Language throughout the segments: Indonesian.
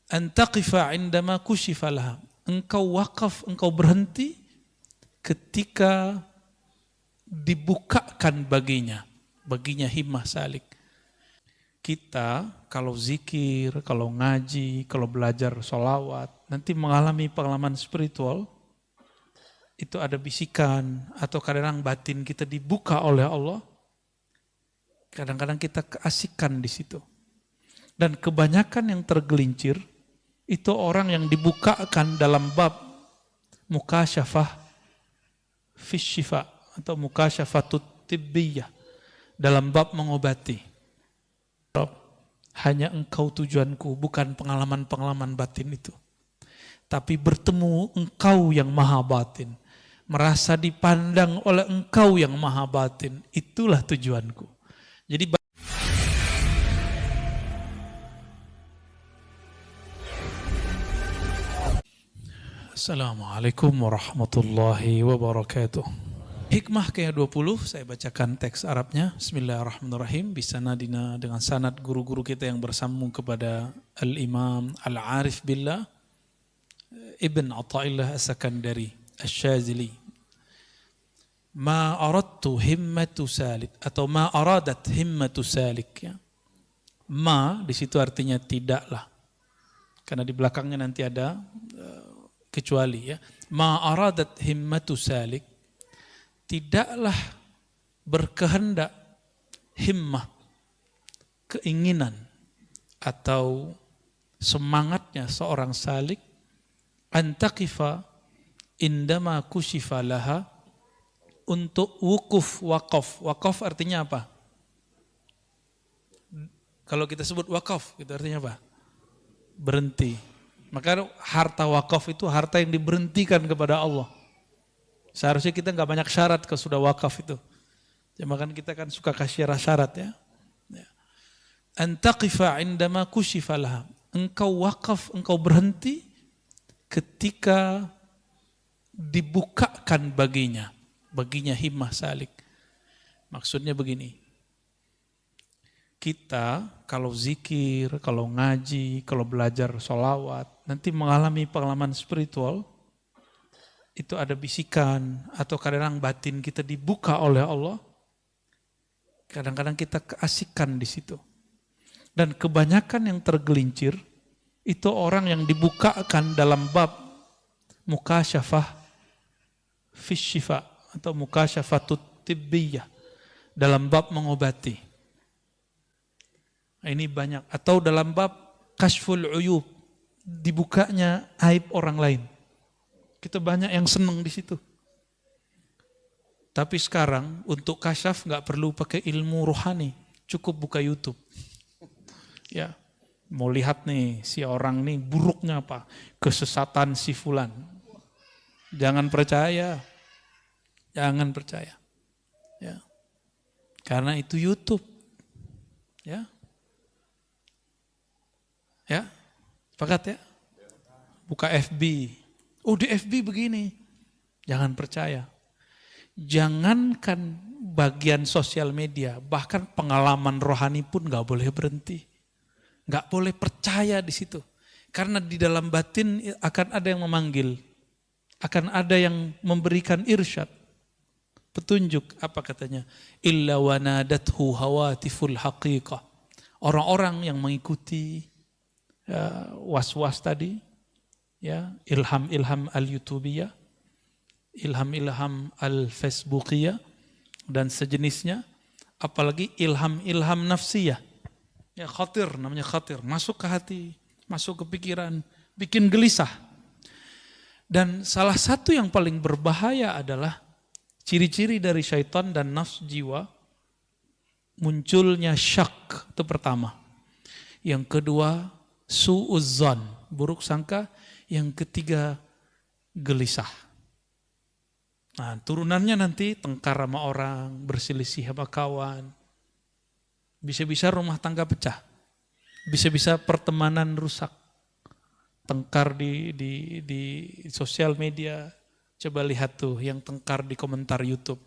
Antaqifa indama kushifa laha. Engkau wakaf, engkau berhenti ketika dibukakan baginya himmah salik. Kita kalau zikir, kalau ngaji, kalau belajar sholawat, nanti mengalami pengalaman spiritual, itu ada bisikan atau kadang-kadang batin kita dibuka oleh Allah. Kadang-kadang kita keasikan di situ. Dan kebanyakan yang tergelincir itu orang yang dibukakan dalam bab mukasyafah fisyifa atau mukasyafatut tibbiyah, dalam bab mengobati. Hanya engkau tujuanku, bukan pengalaman-pengalaman batin itu. Tapi bertemu engkau yang maha batin. Merasa dipandang oleh engkau yang maha batin. Itulah tujuanku. Jadi Assalamualaikum warahmatullahi wabarakatuh. Hikmah ke-20, saya bacakan teks Arabnya. Bismillahirrahmanirrahim. Bisanadina, dengan sanad guru-guru kita yang bersambung kepada Al-Imam Al-Arif Billah Ibn Atta'illah As-Sakandari Asy-Syazili. Ma aradtu himmatu salik, atau ma aradat himmatu salik, ya. Ma di situ artinya tidaklah. Karena di belakangnya nanti ada kecuali, ya. Ma aradat himmatu salik, tidaklah berkehendak himmah, keinginan atau semangatnya seorang salik, antaqifa indama kushifa laha, untuk wukuf, wakaf. Wakaf artinya apa? Kalau kita sebut wakaf, itu artinya apa? Berhenti. Maka harta wakaf itu harta yang diberhentikan kepada Allah. Seharusnya kita nggak banyak syarat kalau sudah wakaf itu. Cuma kan kita kan suka kasih syarat, ya. Antaqifa indama kushifa laha. Engkau wakaf, engkau berhenti ketika dibukakan baginya himmah salik. Maksudnya begini. Kita kalau zikir, kalau ngaji, kalau belajar sholawat, nanti mengalami pengalaman spiritual, itu ada bisikan atau kadang-kadang batin kita dibuka oleh Allah. Kadang-kadang kita keasikan di situ. Dan kebanyakan yang tergelincir itu orang yang dibukakan dalam bab mukasyafah fisyifa atau mukasyafatut tibbiyah, dalam bab mengobati. Ini banyak. Atau dalam bab kashful uyub, dibukanya aib orang lain. Kita banyak yang senang di situ. Tapi sekarang untuk kasyaf nggak perlu pakai ilmu rohani, cukup buka YouTube. Ya, mau lihat nih si orang nih buruknya apa, kesesatan si fulan. Jangan percaya, jangan percaya. Ya, karena itu YouTube. Ya, ya, sepakat ya. Buka FB. Oh, di FB begini. Jangan percaya. Jangankan bagian sosial media, bahkan pengalaman rohani pun gak boleh berhenti. Gak boleh percaya di situ. Karena di dalam batin akan ada yang memanggil. Akan ada yang memberikan irsyad. Petunjuk, apa katanya? Illa wanadathu hawatiful haqiqah. Orang-orang yang mengikuti was-was tadi, ya, ilham-ilham al-YouTubiyah, ilham-ilham al-Facebookiyah dan sejenisnya, apalagi ilham-ilham nafsiyah. Ya, khatir, namanya khatir, masuk ke hati, masuk ke pikiran, bikin gelisah. Dan salah satu yang paling berbahaya adalah ciri-ciri dari syaitan dan nafs jiwa, munculnya syak, itu pertama. Yang kedua, su'uzzan, buruk sangka. Yang ketiga, gelisah. Nah, turunannya nanti tengkar sama orang, berselisih sama kawan. Bisa-bisa rumah tangga pecah. Bisa-bisa pertemanan rusak. Tengkar di sosial media. Coba lihat tuh yang tengkar di komentar YouTube.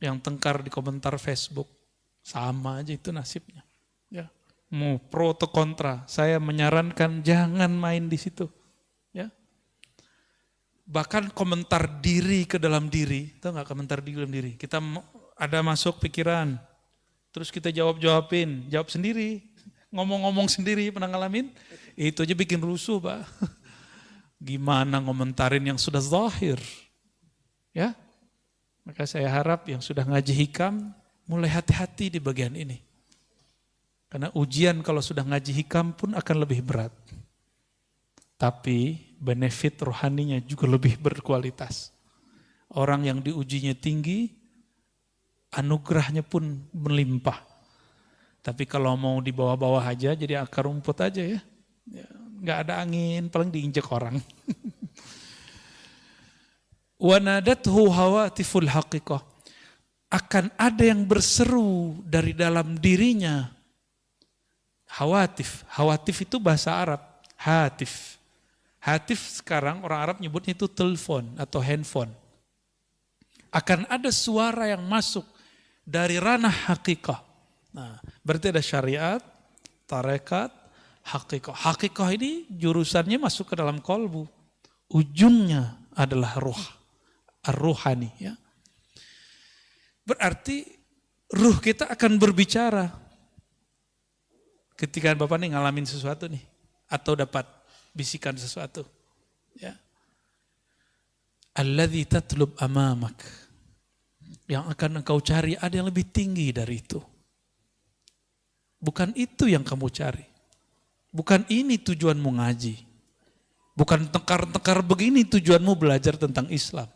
Yang tengkar di komentar Facebook. Sama aja itu nasibnya. Ya. Mau pro atau kontra, saya menyarankan jangan main di situ. Ya. Bahkan komentar diri ke dalam diri, tahu nggak komentar diri ke dalam diri? Kita ada masuk pikiran, terus kita jawab-jawabin, jawab sendiri, ngomong-ngomong sendiri, pernah ngalamin? Itu aja bikin rusuh, Pak. Gimana ngomentarin yang sudah zahir? Ya, maka saya harap yang sudah ngaji hikam, mulai hati-hati di bagian ini. Karena ujian kalau sudah ngaji hikam pun akan lebih berat. Tapi benefit rohaninya juga lebih berkualitas. Orang yang diujinya tinggi, anugerahnya pun melimpah. Tapi kalau mau di bawah-bawah aja, jadi akar rumput aja ya. Nggak ada angin, paling diinjek orang. Wanadathu hawatiful haqiqah. Akan ada yang berseru dari dalam dirinya. Hawatif. Hawatif itu bahasa Arab. Hatif. Hatif sekarang orang Arab nyebutnya itu telepon atau handphone. Akan ada suara yang masuk dari ranah hakikah. Nah, berarti ada syariat, tarekat, hakikah. Hakikah ini jurusannya masuk ke dalam kolbu. Ujungnya adalah ruh. Ar-ruhani. Ya. Berarti ruh kita akan berbicara. Ketika Bapak nih ngalamin sesuatu nih, atau dapat bisikan sesuatu. Ya. Alladzi tatlub amamak. Yang akan engkau cari ada yang lebih tinggi dari itu. Bukan itu yang kamu cari. Bukan ini tujuanmu ngaji. Bukan tekar-tekar begini tujuanmu belajar tentang Islam.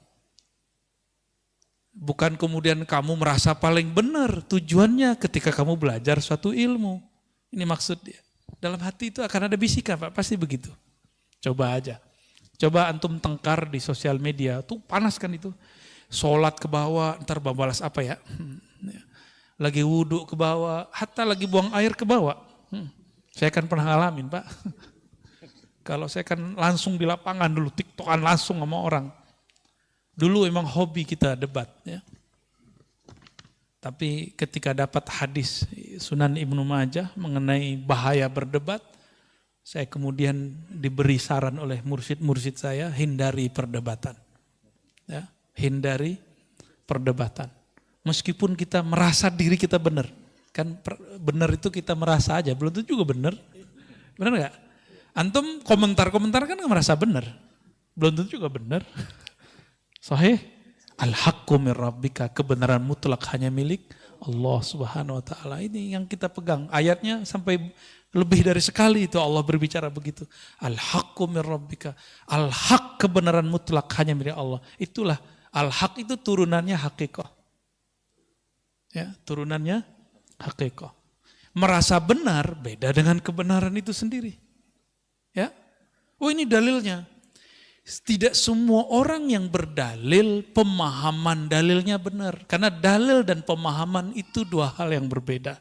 Bukan kemudian kamu merasa paling benar tujuannya ketika kamu belajar suatu ilmu. Ini maksud dia. Dalam hati itu akan ada bisikan, Pak, pasti begitu. Coba aja. Coba antum tengkar di sosial media, tuh panas kan itu. Sholat ke bawah, ntar balas apa ya? Lagi wudhu ke bawah, hatta lagi buang air ke bawah. Saya kan pernah ngalamin, Pak. Kalau saya kan langsung di lapangan dulu, tiktokan langsung sama orang. Dulu emang hobi kita debat. Ya. Tapi ketika dapat hadis Sunan Ibnu Majah mengenai bahaya berdebat, saya kemudian diberi saran oleh mursyid-mursyid saya, hindari perdebatan. Ya, hindari perdebatan. Meskipun kita merasa diri kita benar. Kan benar itu kita merasa aja, belum tentu juga benar. Benar nggak? Antum komentar-komentar kan nggak merasa benar. Belum tentu juga benar. Sahih? Al-haqqu min rabbika, kebenaran mutlak hanya milik Allah Subhanahu wa taala. Ini yang kita pegang. Ayatnya sampai lebih dari sekali itu Allah berbicara begitu. Al-haqqu min rabbika. Al-haq, kebenaran mutlak hanya milik Allah. Itulah al-haq, itu turunannya hakikah. Ya, turunannya hakikah. Merasa benar beda dengan kebenaran itu sendiri. Ya. Oh, ini dalilnya. Tidak semua orang yang berdalil, pemahaman dalilnya benar. Karena dalil dan pemahaman itu dua hal yang berbeda.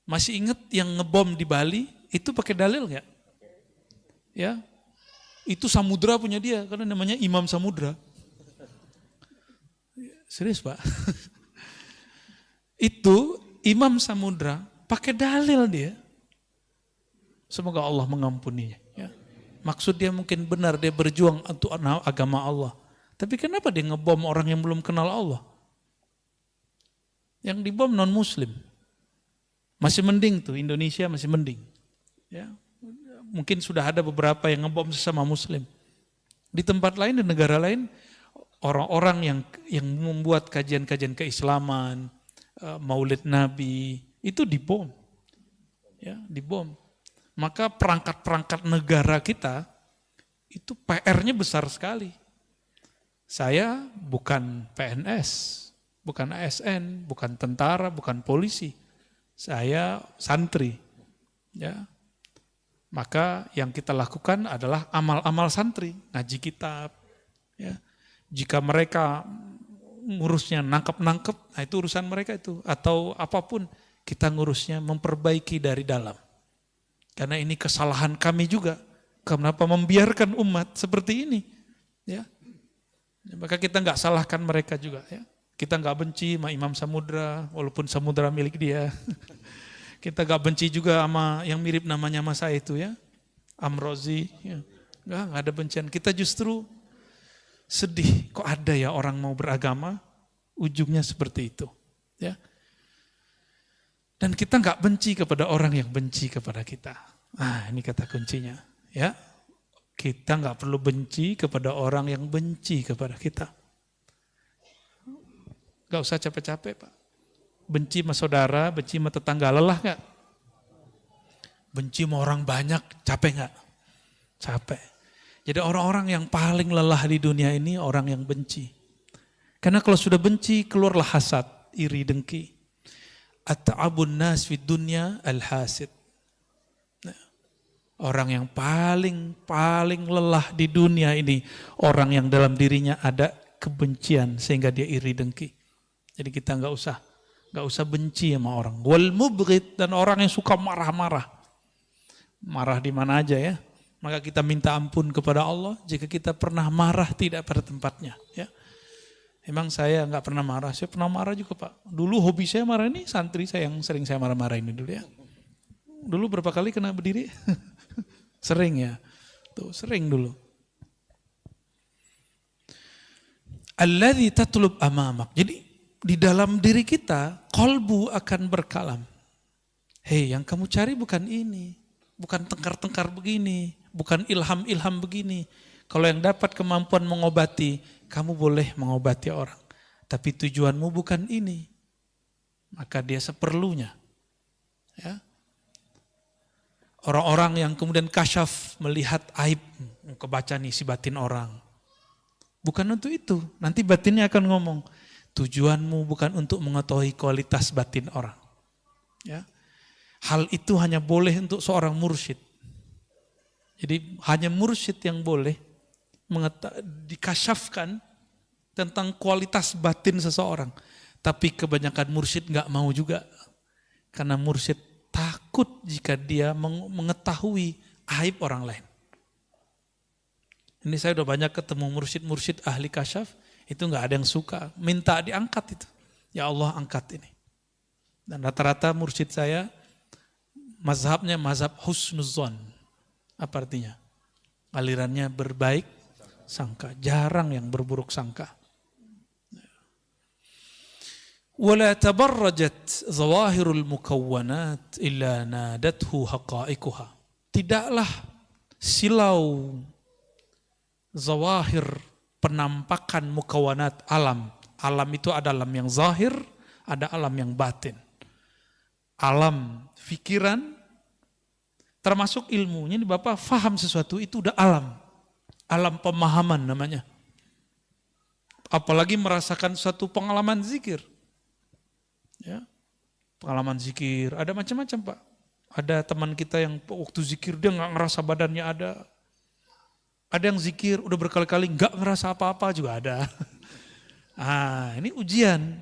Masih ingat yang ngebom di Bali, itu pakai dalil nggak? Ya, itu Samudra punya dia, karena namanya Imam Samudra. Serius, Pak? Itu Imam Samudra pakai dalil dia. Semoga Allah mengampuninya. Ya. Maksud dia mungkin benar, dia berjuang untuk agama Allah. Tapi kenapa dia ngebom orang yang belum kenal Allah? Yang dibom non-muslim. Masih mending tuh, Indonesia masih mending. Ya. Mungkin sudah ada beberapa yang ngebom sesama muslim. Di tempat lain, di negara lain, orang-orang yang membuat kajian-kajian keislaman, maulid Nabi, itu dibom. Ya, dibom. Maka perangkat-perangkat negara kita itu PR-nya besar sekali. Saya bukan PNS, bukan ASN, bukan tentara, bukan polisi. Saya santri. Ya. Maka yang kita lakukan adalah amal-amal santri, ngaji kitab. Ya. Jika mereka ngurusnya nangkep-nangkep, nah itu urusan mereka itu. Atau apapun, kita ngurusnya memperbaiki dari dalam. Karena ini kesalahan kami juga. Kenapa membiarkan umat seperti ini? Ya. Maka kita nggak salahkan mereka juga. Ya. Kita nggak benci sama Imam Samudra, walaupun Samudra milik dia. Kita gak benci juga sama yang mirip namanya sama saya itu ya. Amrozi. Ya. Gak ada bencian. Kita justru sedih. Kok ada ya orang mau beragama, ujungnya seperti itu. Ya. Dan kita gak benci kepada orang yang benci kepada kita. Ah, ini kata kuncinya. Ya. Kita gak perlu benci kepada orang yang benci kepada kita. Gak usah capek-capek Pak. Benci sama saudara, benci sama tetangga, lelah gak? Benci sama orang banyak, capek gak? Capek. Jadi orang-orang yang paling lelah di dunia ini orang yang benci. Karena kalau sudah benci, keluarlah hasad, iri, dengki. At-ta'abun nas fid dunya al-hasid. Orang yang paling lelah di dunia ini, orang yang dalam dirinya ada kebencian sehingga dia iri, dengki. Jadi kita nggak usah benci sama orang. Wal mubghid, dan orang yang suka marah-marah. Marah di mana aja ya. Maka kita minta ampun kepada Allah jika kita pernah marah tidak pada tempatnya. Ya. Emang saya nggak pernah marah, saya pernah marah juga Pak. Dulu hobi saya marah, ini santri saya yang sering saya marah-marah ini dulu ya. Dulu berapa kali kena berdiri? Sering ya. Tuh, sering dulu. Alladzi tatlub amamak. Jadi di dalam diri kita, qalbu akan berkalam. Hei, yang kamu cari bukan ini. Bukan tengkar-tengkar begini. Bukan ilham-ilham begini. Kalau yang dapat kemampuan mengobati, kamu boleh mengobati orang. Tapi tujuanmu bukan ini. Maka dia seperlunya. Ya. Orang-orang yang kemudian kasyaf melihat aib. Kebaca nih si batin orang. Bukan untuk itu. Nanti batinnya akan ngomong. Tujuanmu bukan untuk mengetahui kualitas batin orang. Ya. Hal itu hanya boleh untuk seorang mursyid. Jadi hanya mursyid yang boleh dikasyafkan tentang kualitas batin seseorang. Tapi kebanyakan mursyid gak mau juga. Karena mursyid takut jika dia mengetahui aib orang lain. Ini saya udah banyak ketemu mursyid-mursyid ahli kasyaf. Itu nggak ada yang suka, minta diangkat itu. Ya Allah angkat ini. Dan rata-rata mursyid saya, mazhabnya mazhab husnuzon. Apa artinya? Alirannya berbaik sangka, jarang yang berburuk sangka. Wala tabarrajat zawahirul mukawwanat illa nadathu haqa'iquha. Tidaklah silau zawahir penampakan mukawanat alam. Alam itu ada alam yang zahir, ada alam yang batin. Alam pikiran, termasuk ilmunya, ini Bapak faham sesuatu, itu udah alam. Alam pemahaman namanya. Apalagi merasakan suatu pengalaman zikir. Ya, pengalaman zikir, ada macam-macam Pak. Ada teman kita yang waktu zikir dia nggak ngerasa badannya ada. Ada yang zikir udah berkali-kali nggak ngerasa apa-apa juga ada. Ah, ini ujian.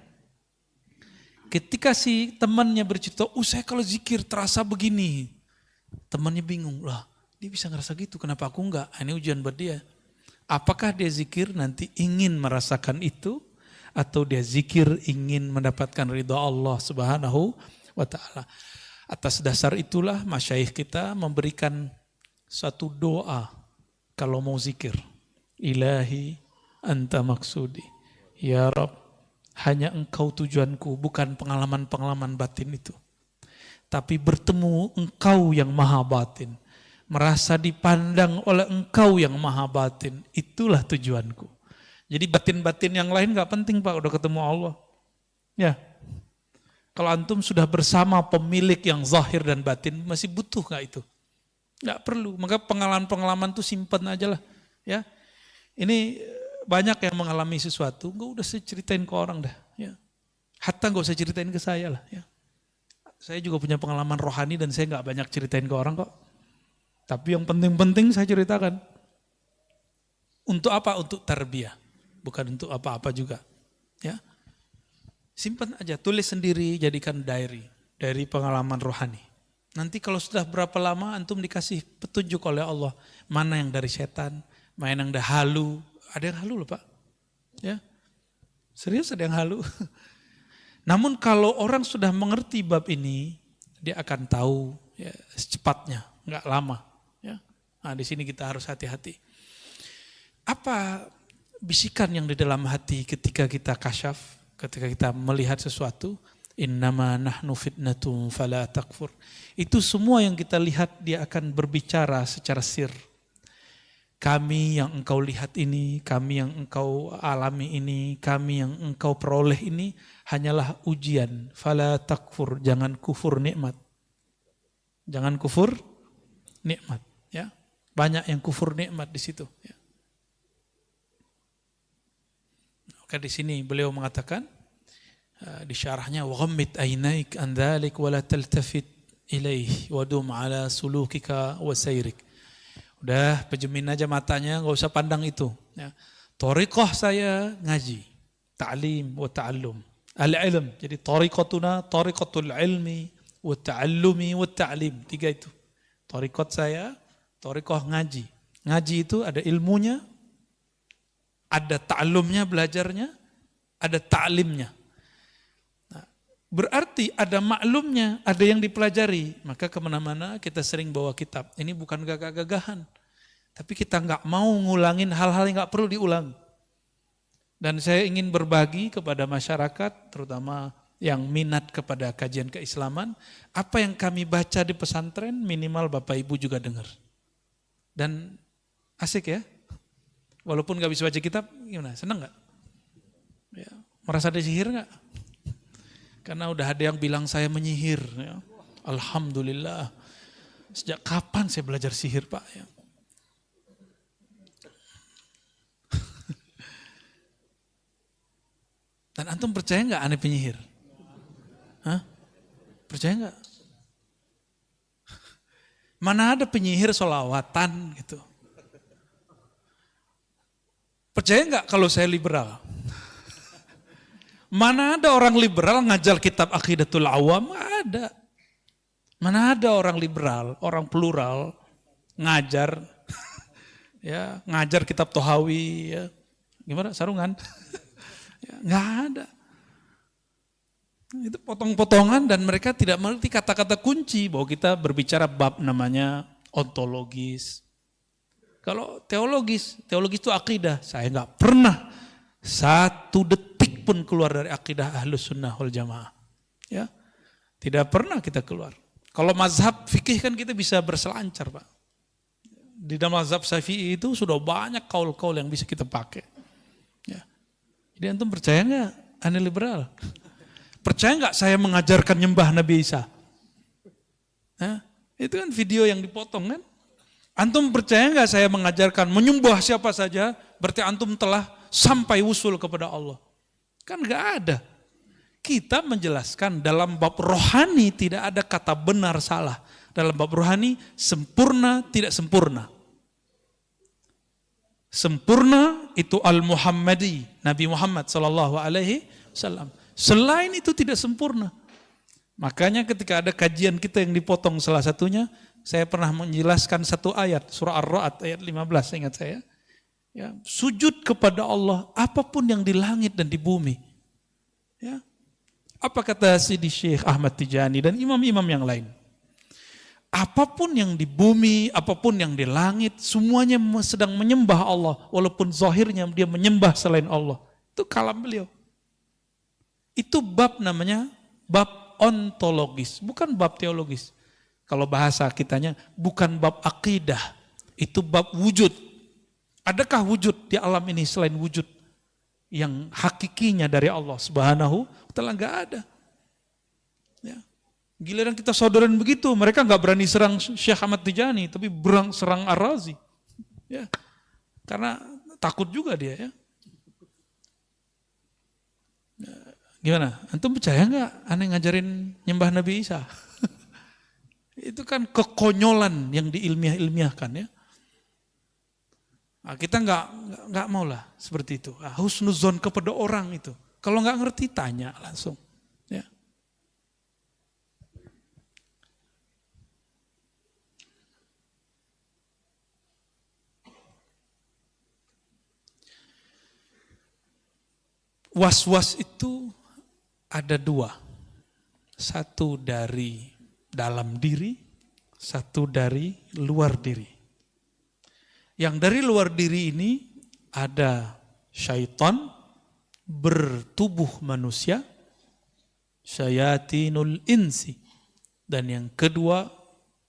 Ketika si temannya bercerita, saya kalau zikir terasa begini. Temannya bingung, lah dia bisa ngerasa gitu, kenapa aku enggak? Ini ujian buat dia. Apakah dia zikir nanti ingin merasakan itu? Atau dia zikir ingin mendapatkan ridha Allah Subhanahu wa ta'ala. Atas dasar itulah masyayikh kita memberikan satu doa. Kalau mau zikir, ilahi anta maksudi, ya Rabb, hanya engkau tujuanku, bukan pengalaman-pengalaman batin itu. Tapi bertemu engkau yang maha batin, merasa dipandang oleh engkau yang maha batin, itulah tujuanku. Jadi batin-batin yang lain gak penting Pak, udah ketemu Allah. Ya, kalau antum sudah bersama pemilik yang zahir dan batin, masih butuh gak itu? Nggak perlu, maka pengalaman-pengalaman itu simpen aja lah. Ya. Ini banyak yang mengalami sesuatu, nggak udah saya ceritain ke orang dah. Ya. Hatta nggak usah ceritain ke saya lah. Ya. Saya juga punya pengalaman rohani dan saya nggak banyak ceritain ke orang kok. Tapi yang penting-penting saya ceritakan. Untuk apa? Untuk tarbiyah, bukan untuk apa-apa juga. Ya. Simpan aja, tulis sendiri, jadikan diary pengalaman rohani. Nanti kalau sudah berapa lama antum dikasih petunjuk oleh Allah. Mana yang dari setan, mana yang dah halu. Ada yang halu loh Pak. Ya, serius ada yang halu. Namun kalau orang sudah mengerti bab ini, dia akan tahu ya, secepatnya, nggak lama. Ya. Nah, di sini kita harus hati-hati. Apa bisikan yang di dalam hati ketika kita kasyaf, ketika kita melihat sesuatu? Innama nahnu fitnatum fala takfur. Itu semua yang kita lihat dia akan berbicara secara sir. Kami yang engkau lihat ini, kami yang engkau alami ini, kami yang engkau peroleh ini hanyalah ujian. Fala takfur, jangan kufur nikmat. Jangan kufur nikmat. Ya, banyak yang kufur nikmat di situ. Ya. Maka di sini beliau mengatakan di syarahnya wa ghammid aynaik an dzalik wa la taltafit ilaih wa dum ala sulukika wa sayrik. Udah pejemin aja matanya, enggak usah pandang itu ya. Thariqah saya ngaji, ta'lim wa ta'allum. Al-ilm. Jadi thariqatuna thariqatul ilmi wa ta'allumi wa ta'lim. 3 itu. Thariqat saya, thariqah ngaji. Ngaji itu ada ilmunya, ada ta'allumnya, belajarnya, ada ta'limnya. Berarti ada maklumnya, ada yang dipelajari. Maka kemana-mana kita sering bawa kitab. Ini bukan gagah-gagahan. Tapi kita nggak mau ngulangin hal-hal yang nggak perlu diulang. Dan saya ingin berbagi kepada masyarakat, terutama yang minat kepada kajian keislaman, apa yang kami baca di pesantren minimal Bapak Ibu juga dengar. Dan asik ya. Walaupun nggak bisa baca kitab, gimana? Senang nggak? Ya, merasa disihir nggak? Karena udah ada yang bilang saya menyihir. Ya. Alhamdulillah. Sejak kapan saya belajar sihir Pak? Ya. Dan antum percaya nggak aneh penyihir? Hah? Percaya nggak? Mana ada penyihir sholawatan gitu? Percaya nggak kalau saya liberal? Mana ada orang liberal ngajar kitab Aqidatul Awam? Ada. Mana ada orang liberal, orang plural ngajar ya, ngajar kitab Tohawi ya. Gimana sarungan? Ya, enggak ada. Itu potong-potongan dan mereka tidak mengerti kata-kata kunci bahwa kita berbicara bab namanya ontologis. Kalau teologis itu akidah. Saya enggak pernah 1 detik pun keluar dari akidah Ahlus Sunnah wal Jamaah. Ya. Tidak pernah kita keluar. Kalau mazhab fikih kan kita bisa berselancar, Pak. Di dalam mazhab Syafi'i itu sudah banyak kaul-kaul yang bisa kita pakai. Ya. Jadi antum percaya enggak aneh liberal? Percaya enggak saya mengajarkan nyembah Nabi Isa? Nah, itu kan video yang dipotong kan? Antum percaya enggak saya mengajarkan menyembah siapa saja? Berarti antum telah sampai wusul kepada Allah. Kan enggak ada. Kita menjelaskan dalam bab rohani tidak ada kata benar salah. Dalam bab rohani sempurna tidak sempurna. Sempurna itu al-Muhammadi, Nabi Muhammad sallallahu alaihi wasallam. Selain itu tidak sempurna. Makanya ketika ada kajian kita yang dipotong salah satunya, saya pernah menjelaskan satu ayat, surah Ar-Ra'd ayat 15, ingat saya. Ya, sujud kepada Allah apapun yang di langit dan di bumi. Ya. Apa kata Sidi Syekh Ahmad Tijani dan imam-imam yang lain? Apapun yang di bumi, apapun yang di langit, semuanya sedang menyembah Allah. Walaupun zahirnya dia menyembah selain Allah. Itu kalam beliau. Itu bab namanya bab ontologis, bukan bab teologis. Kalau bahasa kitanya bukan bab akidah, itu bab wujud. Adakah wujud di alam ini selain wujud yang hakikinya dari Allah Subhanahu wa Ta'ala? Enggak ada. Ya. Giliran kita saudaraan begitu, mereka enggak berani serang Syekh Ahmad Tijani, tapi serang Ar-Razi. Ya. Karena takut juga dia ya. Gimana? Antum percaya enggak aneh ngajarin nyembah Nabi Isa? Itu kan kekonyolan yang diilmiah-ilmiahkan ya. Nah, kita enggak mau lah seperti itu. Husnuzon kepada orang itu. Kalau enggak ngerti tanya langsung. Ya. Was-was itu ada 2. Satu dari dalam diri, satu dari luar diri. Yang dari luar diri ini ada syaitan bertubuh manusia, syayatinul insi. Dan yang kedua,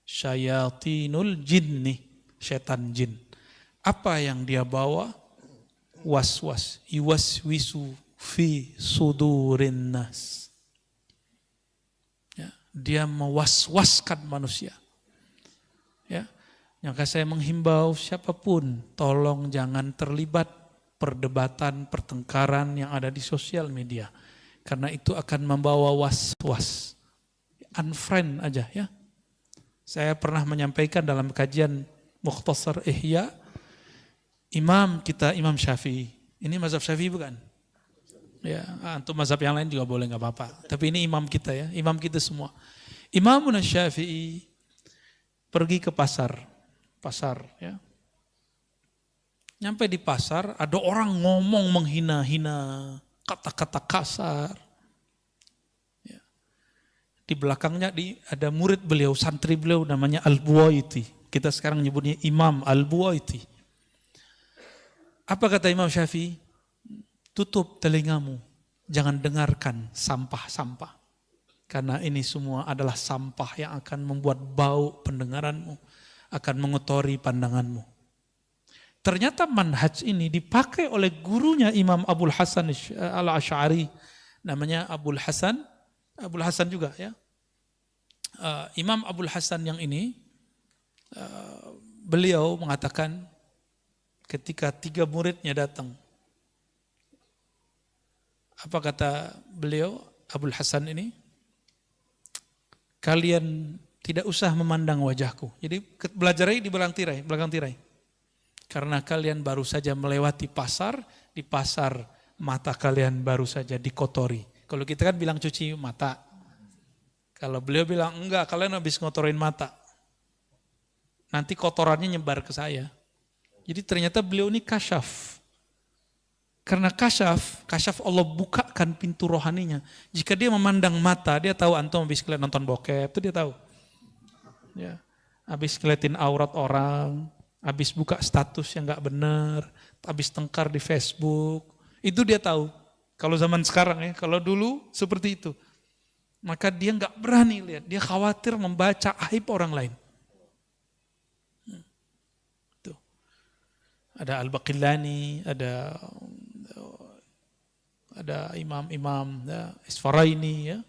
syayatinul jinni, setan jin. Apa yang dia bawa? Was-was, yuwaswisu fi sudurin nas. Ya, dia mewaswaskan manusia. Ya, maka saya menghimbau siapapun, tolong jangan terlibat perdebatan, pertengkaran yang ada di sosial media. Karena itu akan membawa was-was. Unfriend aja ya. Saya pernah menyampaikan dalam kajian Mukhtasar Ihya, imam kita Imam Syafi'i. Ini mazhab Syafi'i bukan? Ya, untuk mazhab yang lain juga boleh, nggak apa-apa. Tapi ini imam kita ya, imam kita semua. Imamun Syafi'i pergi ke pasar ya. Nyampe di pasar, ada orang ngomong menghina-hina, kata-kata kasar. Ya. Di belakangnya ada murid beliau, santri beliau namanya Al-Buwaiti. Kita sekarang nyebutnya Imam Al-Buwaiti. Apa kata Imam Syafi'i? Tutup telingamu, jangan dengarkan sampah-sampah. Karena ini semua adalah sampah yang akan membuat bau pendengaranmu, akan mengotori pandanganmu. Ternyata manhaj ini dipakai oleh gurunya Imam Abul Hasan Al-Asy'ari, namanya Abul Hasan juga ya. Imam Abul Hasan yang ini, beliau mengatakan ketika 3 muridnya datang, apa kata beliau Abul Hasan ini? Kalian tidak usah memandang wajahku. Jadi belajar di belakang tirai. Karena kalian baru saja melewati pasar, di pasar mata kalian baru saja dikotori. Kalau kita kan bilang cuci mata. Kalau beliau bilang enggak, kalian habis ngotorin mata. Nanti kotorannya nyebar ke saya. Jadi ternyata beliau ini kasyaf. Karena kasyaf Allah bukakan pintu rohaninya. Jika dia memandang mata, dia tahu antum habis kalian nonton bokep, itu dia tahu. Ya, habis ngeliatin aurat orang, habis buka status yang nggak benar, habis tengkar di Facebook, itu dia tahu. Kalau zaman sekarang ya, kalau dulu seperti itu, maka dia nggak berani lihat, dia khawatir membaca aib orang lain. Tuh. Ada Al-Baqillani, ada imam-imam ya, Isfaraini ya,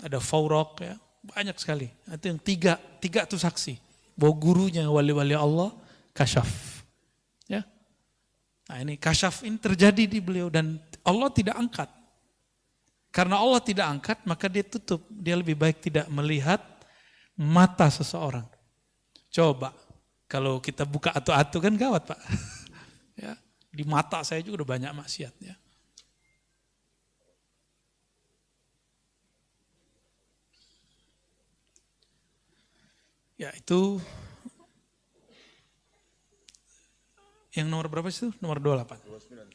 ada Fawraq ya, banyak sekali. Itu yang tiga itu saksi. Bahwa gurunya wali-wali Allah kasyaf. Ya. Nah ini kasyaf ini terjadi di beliau dan Allah tidak angkat. Karena Allah tidak angkat maka dia tutup. Dia lebih baik tidak melihat mata seseorang. Coba kalau kita buka atu-atu kan gawat Pak. Ya, di mata saya juga udah banyak maksiat ya. Ya itu yang nomor berapa sih itu? Nomor 28?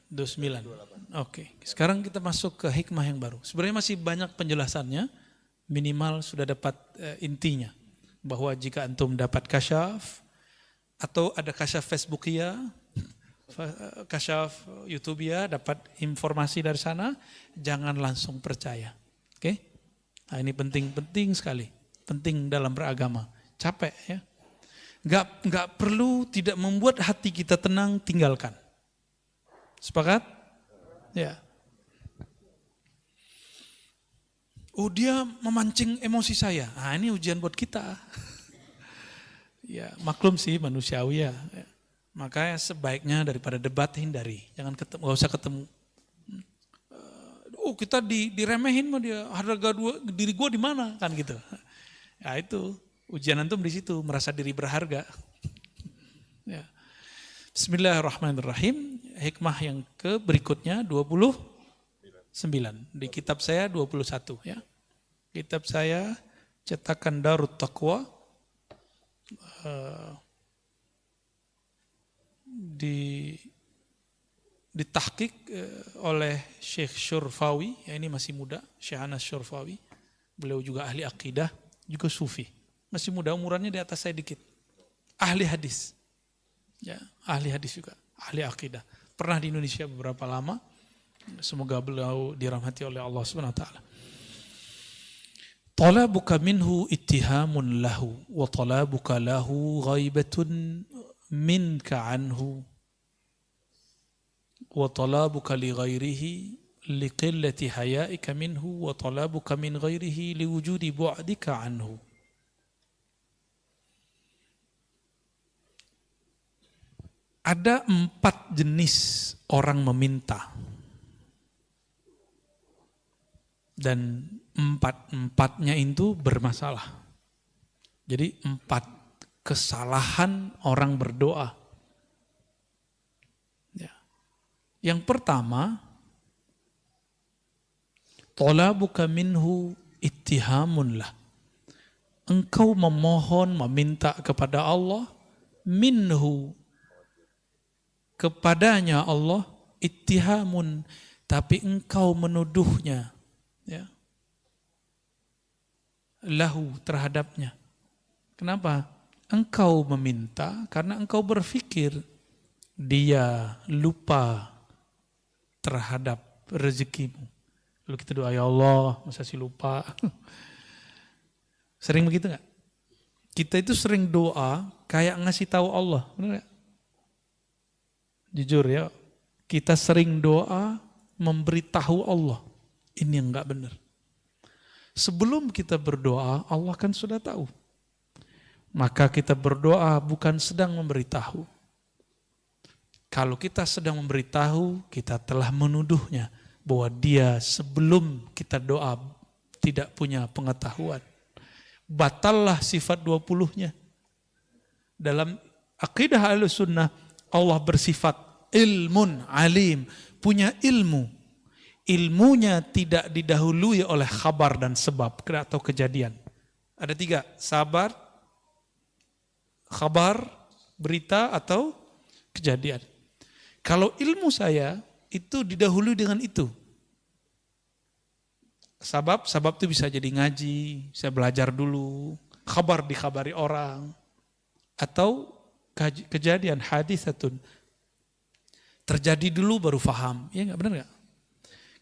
29. Oke, sekarang kita masuk ke hikmah yang baru. Sebenarnya masih banyak penjelasannya, minimal sudah dapat intinya. Bahwa jika antum dapat kasyaf, atau ada kasyaf Facebookia, kasyaf YouTubea, dapat informasi dari sana, jangan langsung percaya. Oke? Nah ini penting sekali, penting dalam beragama. Capek ya. Enggak perlu, tidak membuat hati kita tenang, tinggalkan. Sepakat? Ya. Oh dia memancing emosi saya. Nah ini ujian buat kita. Ya maklum sih manusiawi ya. Makanya sebaiknya daripada debat hindari. Jangan ketemu, gak usah ketemu. Oh kita diremehin mah dia, harga diri gue di mana kan gitu. Ya itu. Ujian antum di situ, merasa diri berharga. Ya. Bismillahirrahmanirrahim. Hikmah yang berikutnya 29. Di kitab saya 21 ya. Kitab saya cetakan Darut Taqwa ditahqiq oleh Syekh Syurfawi, ya ini masih muda, Syekh Anas Syurfawi. Beliau juga ahli akidah, juga sufi. Masih muda, umurannya di atas saya dikit. Ahli hadis. Ya, ahli hadis juga, ahli akidah. Pernah di Indonesia beberapa lama. Semoga beliau dirahmati oleh Allah Subhanahu wa taala. Talabuka minhu ittihamun lahu wa talabuka lahu ghaibatun minka anhu wa talabuka li ghairihi liqillati haya'ika minhu wa talabuka min ghairihi liwujudi bu'dika anhu. Ada 4 jenis orang meminta. Dan 4-4-nya itu bermasalah. Jadi 4 kesalahan orang berdoa. Ya. Yang pertama, talabuka minhu ittihamun lah. Engkau memohon, meminta kepada Allah, minhu, kepadanya Allah, ittihamun, tapi engkau menuduhnya, ya, lahu, terhadapnya. Kenapa? Engkau meminta karena engkau berpikir dia lupa terhadap rezekimu. Lalu kita doa, ya Allah, masa sih lupa? Sering begitu gak? Kita itu sering doa kayak ngasih tahu Allah, benar gak? Jujur ya, kita sering doa memberitahu Allah. Ini yang gak benar. Sebelum kita berdoa, Allah kan sudah tahu. Maka kita berdoa bukan sedang memberitahu. Kalau kita sedang memberitahu, kita telah menuduhnya bahwa dia sebelum kita doa tidak punya pengetahuan. Batallah sifat 20-nya. Dalam akidah Ahlussunnah, Allah bersifat ilmun alim, punya ilmu. Ilmunya tidak didahului oleh khabar dan sebab atau kejadian. Ada 3, sabar, khabar, berita atau kejadian. Kalau ilmu saya itu didahului dengan itu. Sabab itu bisa jadi ngaji, saya belajar dulu, khabar dikhabari orang, atau kejadian hadisatun. Terjadi dulu baru faham, ya nggak, benar nggak?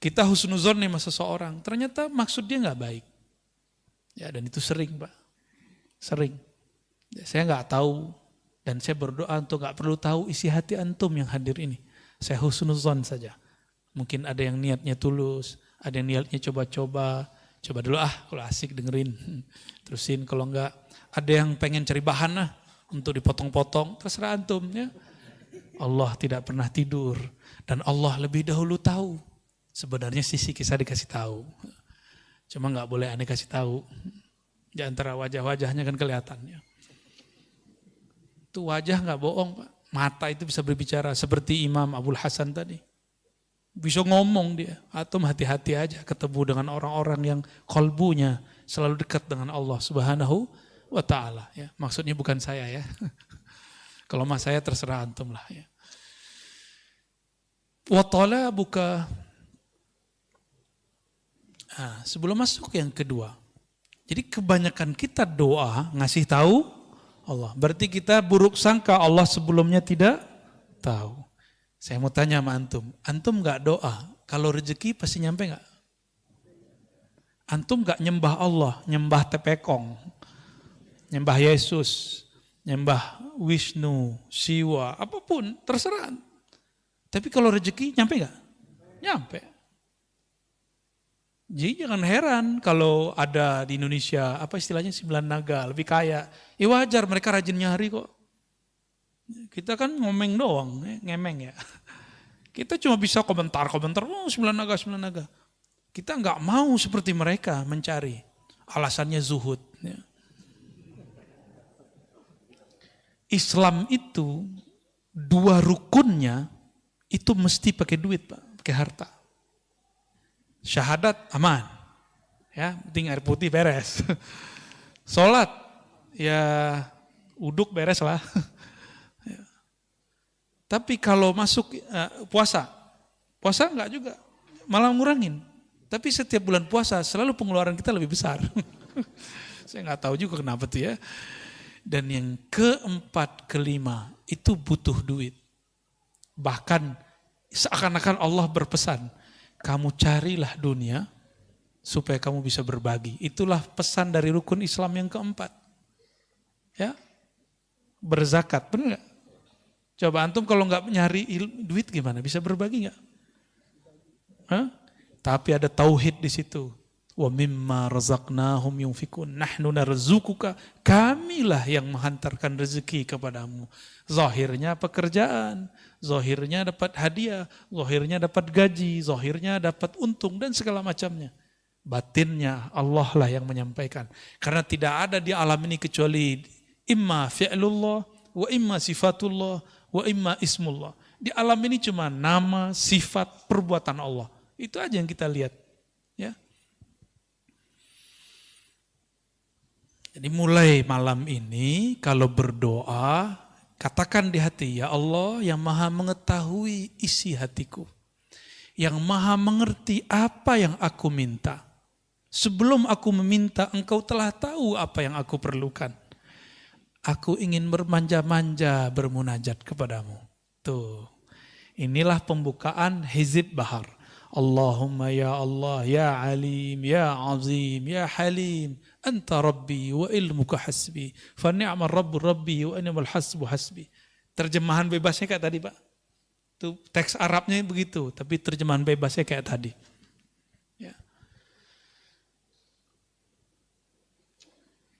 Kita husnuzon nih sama seseorang, ternyata maksud dia nggak baik. Ya, dan itu sering, Pak. Sering. Ya, saya nggak tahu dan saya berdoa untuk nggak perlu tahu isi hati antum yang hadir ini. Saya husnuzon saja. Mungkin ada yang niatnya tulus, ada yang niatnya coba-coba. Coba dulu kalau asik dengerin. Terusin, kalau enggak, ada yang pengen cari bahan untuk dipotong-potong, terserah antum ya. Allah tidak pernah tidur dan Allah lebih dahulu tahu. Sebenarnya sisi kisah dikasih tahu. Cuma nggak boleh aneh kasih tahu. Di antara wajah-wajahnya kan kelihatannya. Itu wajah nggak bohong, Pak. Mata itu bisa berbicara seperti Imam Abul Hasan tadi. Bisa ngomong dia. Atau hati-hati aja ketemu dengan orang-orang yang kolbunya selalu dekat dengan Allah Subhanahu wa ta'ala. Ya. Maksudnya bukan saya ya. Kalau mas saya terserah antum lah ya. Wa talabuka. Sebelum masuk yang kedua. Jadi kebanyakan kita doa ngasih tahu Allah. Berarti kita buruk sangka Allah sebelumnya tidak tahu. Saya mau tanya sama antum. Antum gak doa, kalau rezeki pasti nyampe gak? Antum gak nyembah Allah, nyembah Tepekong, nyembah Yesus, nyembah Wisnu, Siwa, apapun, terserah. Tapi kalau rezeki nyampe gak? Nyampe. Jadi jangan heran kalau ada di Indonesia, apa istilahnya 9 naga, lebih kaya. Ya wajar, mereka rajin nyari kok. Kita kan ngomeng doang, ngemeng ya. Kita cuma bisa komentar-komentar, 9 naga, 9 naga. Kita nggak mau seperti mereka mencari. Alasannya zuhud. Ya. Islam itu 2 rukunnya itu mesti pakai duit, Pak, pakai harta. Syahadat aman, ya, penting air putih beres. Sholat, ya uduk beres lah. Ya. Tapi kalau masuk puasa enggak juga, malah ngurangin. Tapi setiap bulan puasa selalu pengeluaran kita lebih besar. Saya nggak tahu juga kenapa tuh ya. Dan yang keempat, kelima itu butuh duit. Bahkan seakan-akan Allah berpesan, kamu carilah dunia supaya kamu bisa berbagi. Itulah pesan dari rukun Islam yang keempat. Ya, berzakat, benar nggak? Coba antum kalau nggak nyari duit gimana? Bisa berbagi nggak? Tapi ada tauhid di situ. Wa mimma razaqnahum yunfikun. Nahnu narzuquka. Kamilah yang menghantarkan rezeki kepadamu. Zahirnya pekerjaan, zahirnya dapat hadiah, zahirnya dapat gaji, zahirnya dapat untung dan segala macamnya. Batinnya Allah lah yang menyampaikan. Karena tidak ada di alam ini kecuali imma fi'lullah, wa imma sifatullah, wa imma ismullah. Di alam ini cuma nama, sifat, perbuatan Allah. Itu aja yang kita lihat. Ya. Jadi mulai malam ini kalau berdoa, katakan di hati, ya Allah yang maha mengetahui isi hatiku. Yang maha mengerti apa yang aku minta. Sebelum aku meminta, engkau telah tahu apa yang aku perlukan. Aku ingin bermanja-manja bermunajat kepadamu. Tuh, inilah pembukaan Hizib Bahar. Allahumma ya Allah, ya Alim, ya Azim, ya Halim. Anta Rabbi wa ilmuka hasbi. Fa ni'mal Rabbu Rabbi wa ni'mal hasbu hasbi. Terjemahan bebasnya kayak tadi Pak. Itu teks Arabnya begitu, tapi terjemahan bebasnya kayak tadi. Ya.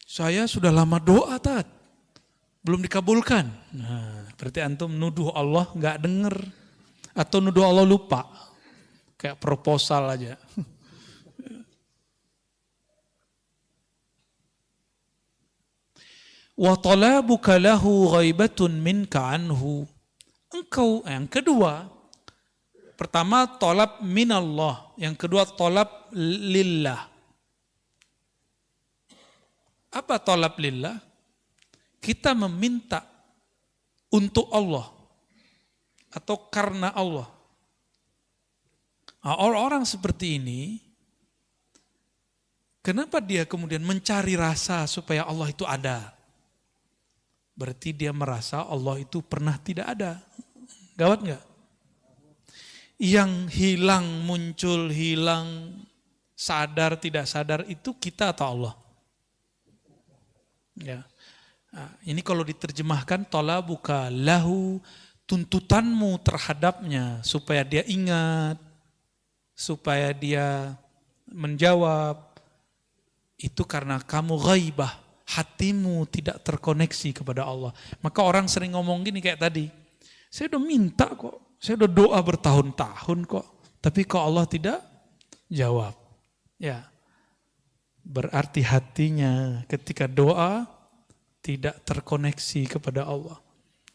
Saya sudah lama doa Tat. Belum dikabulkan. Nah, berarti antum nuduh Allah nggak denger. Atau nuduh Allah lupa. Kayak proposal aja. Wa talabuka lahu ghaibatun minka anhu. Engkau, yang kedua, pertama talab minallah, yang kedua talab lillah. Apa talab lillah? Kita meminta untuk Allah atau karena Allah. Nah, orang-orang seperti ini, kenapa dia kemudian mencari rasa supaya Allah itu ada? Berarti dia merasa Allah itu pernah tidak ada. Gawat enggak? Yang hilang, muncul, hilang, sadar, tidak sadar itu kita atau Allah? Ya. Nah, ini kalau diterjemahkan talabuka lahu, tuntutanmu terhadapnya supaya dia ingat, supaya dia menjawab, itu karena kamu ghaibah, hatimu tidak terkoneksi kepada Allah. Maka orang sering ngomong gini kayak tadi, saya udah minta kok, saya udah doa bertahun-tahun kok, tapi kok Allah tidak jawab. Ya, berarti hatinya ketika doa tidak terkoneksi kepada Allah.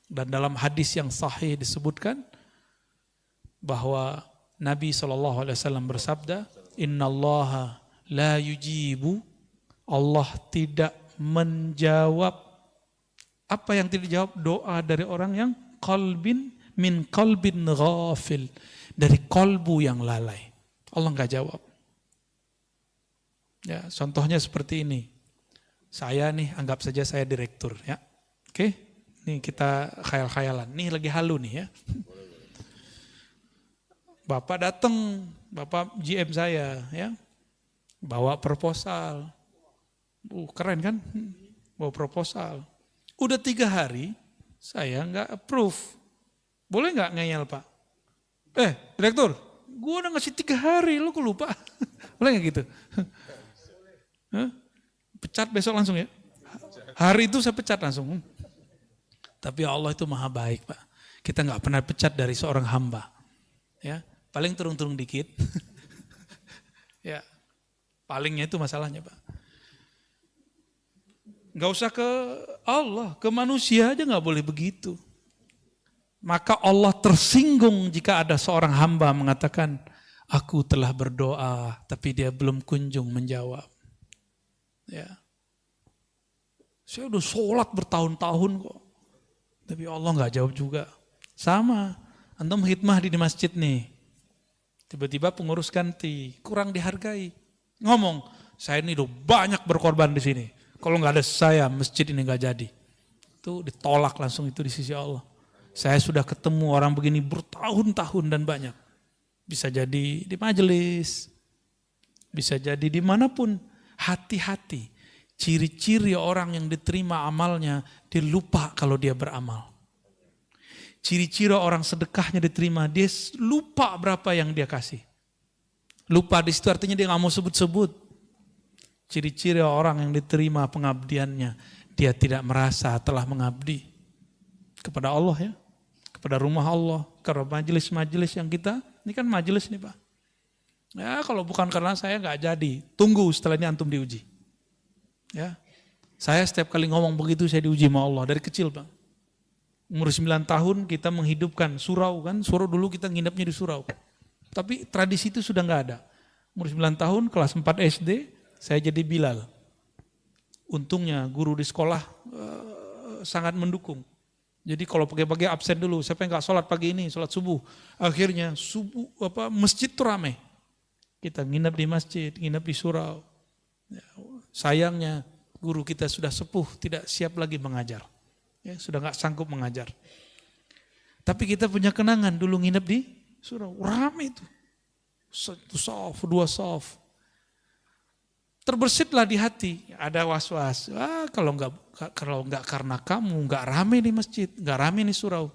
Dan dalam hadis yang sahih disebutkan bahwa Nabi SAW bersabda, Innallaha la yujibu, Allah tidak menjawab. Apa yang tidak dijawab? Doa dari orang yang min qalbin ghafil, dari kolbu yang lalai. Allah enggak jawab. Ya, contohnya seperti ini. Saya nih, anggap saja saya direktur ya. Oke, nih kita khayal-khayalan. Nih lagi halu nih ya. Bapak datang, Bapak GM saya ya, bawa proposal. Keren kan? Bawa proposal. Udah 3 hari, saya nggak approve. Boleh nggak ngeyel Pak? Direktur, gue udah ngasih 3 hari, lu kok lupa? Boleh nggak gitu? Pecat besok langsung ya? Hari itu saya pecat langsung. Tapi Allah itu maha baik Pak. Kita nggak pernah pecat dari seorang hamba. Ya, paling turun-turun dikit. Ya, palingnya itu masalahnya Pak. Nggak usah ke Allah, ke manusia aja nggak boleh begitu. Maka Allah tersinggung jika ada seorang hamba mengatakan, aku telah berdoa tapi dia belum kunjung menjawab. Ya, saya udah sholat bertahun-tahun kok, tapi Allah nggak jawab juga. Sama, antum khidmah di masjid nih, Tiba-tiba pengurus ganti, kurang dihargai. Ngomong, saya ini udah banyak berkorban di sini. Kalau nggak ada saya, masjid ini nggak jadi. Itu ditolak langsung itu di sisi Allah. Saya sudah ketemu orang begini bertahun-tahun dan banyak. Bisa jadi di majelis, bisa jadi dimanapun. Hati-hati, ciri-ciri orang yang diterima amalnya, dia lupa kalau dia beramal. Ciri-ciri orang sedekahnya diterima, dia lupa berapa yang dia kasih. Lupa di situ artinya dia nggak mau sebut-sebut. Ciri-ciri orang yang diterima pengabdiannya, dia tidak merasa telah mengabdi kepada Allah ya, kepada rumah Allah, karena majelis-majelis yang kita, ini kan majelis nih Pak. Ya kalau bukan karena saya nggak jadi, tunggu setelah ini antum diuji. Ya, saya setiap kali ngomong begitu saya diuji sama Allah dari kecil Pak. Umur 9 tahun kita menghidupkan surau kan, surau dulu kita nginepnya di surau. Tapi tradisi itu sudah nggak ada. Umur 9 tahun, kelas 4 SD, saya jadi Bilal. Untungnya guru di sekolah sangat mendukung. Jadi kalau pagi-pagi absen dulu, siapa yang nggak sholat pagi ini, sholat subuh. Akhirnya masjid tuh rame. Kita nginep di masjid, nginep di surau. Ya, sayangnya guru kita sudah sepuh, tidak siap lagi mengajar. Ya, sudah nggak sanggup mengajar. Tapi kita punya kenangan dulu nginep di surau, rame itu. Satu soft, dua soft. Terbesitlah di hati, ada was-was. Kalau nggak karena kamu, nggak rame di masjid, nggak rame di surau.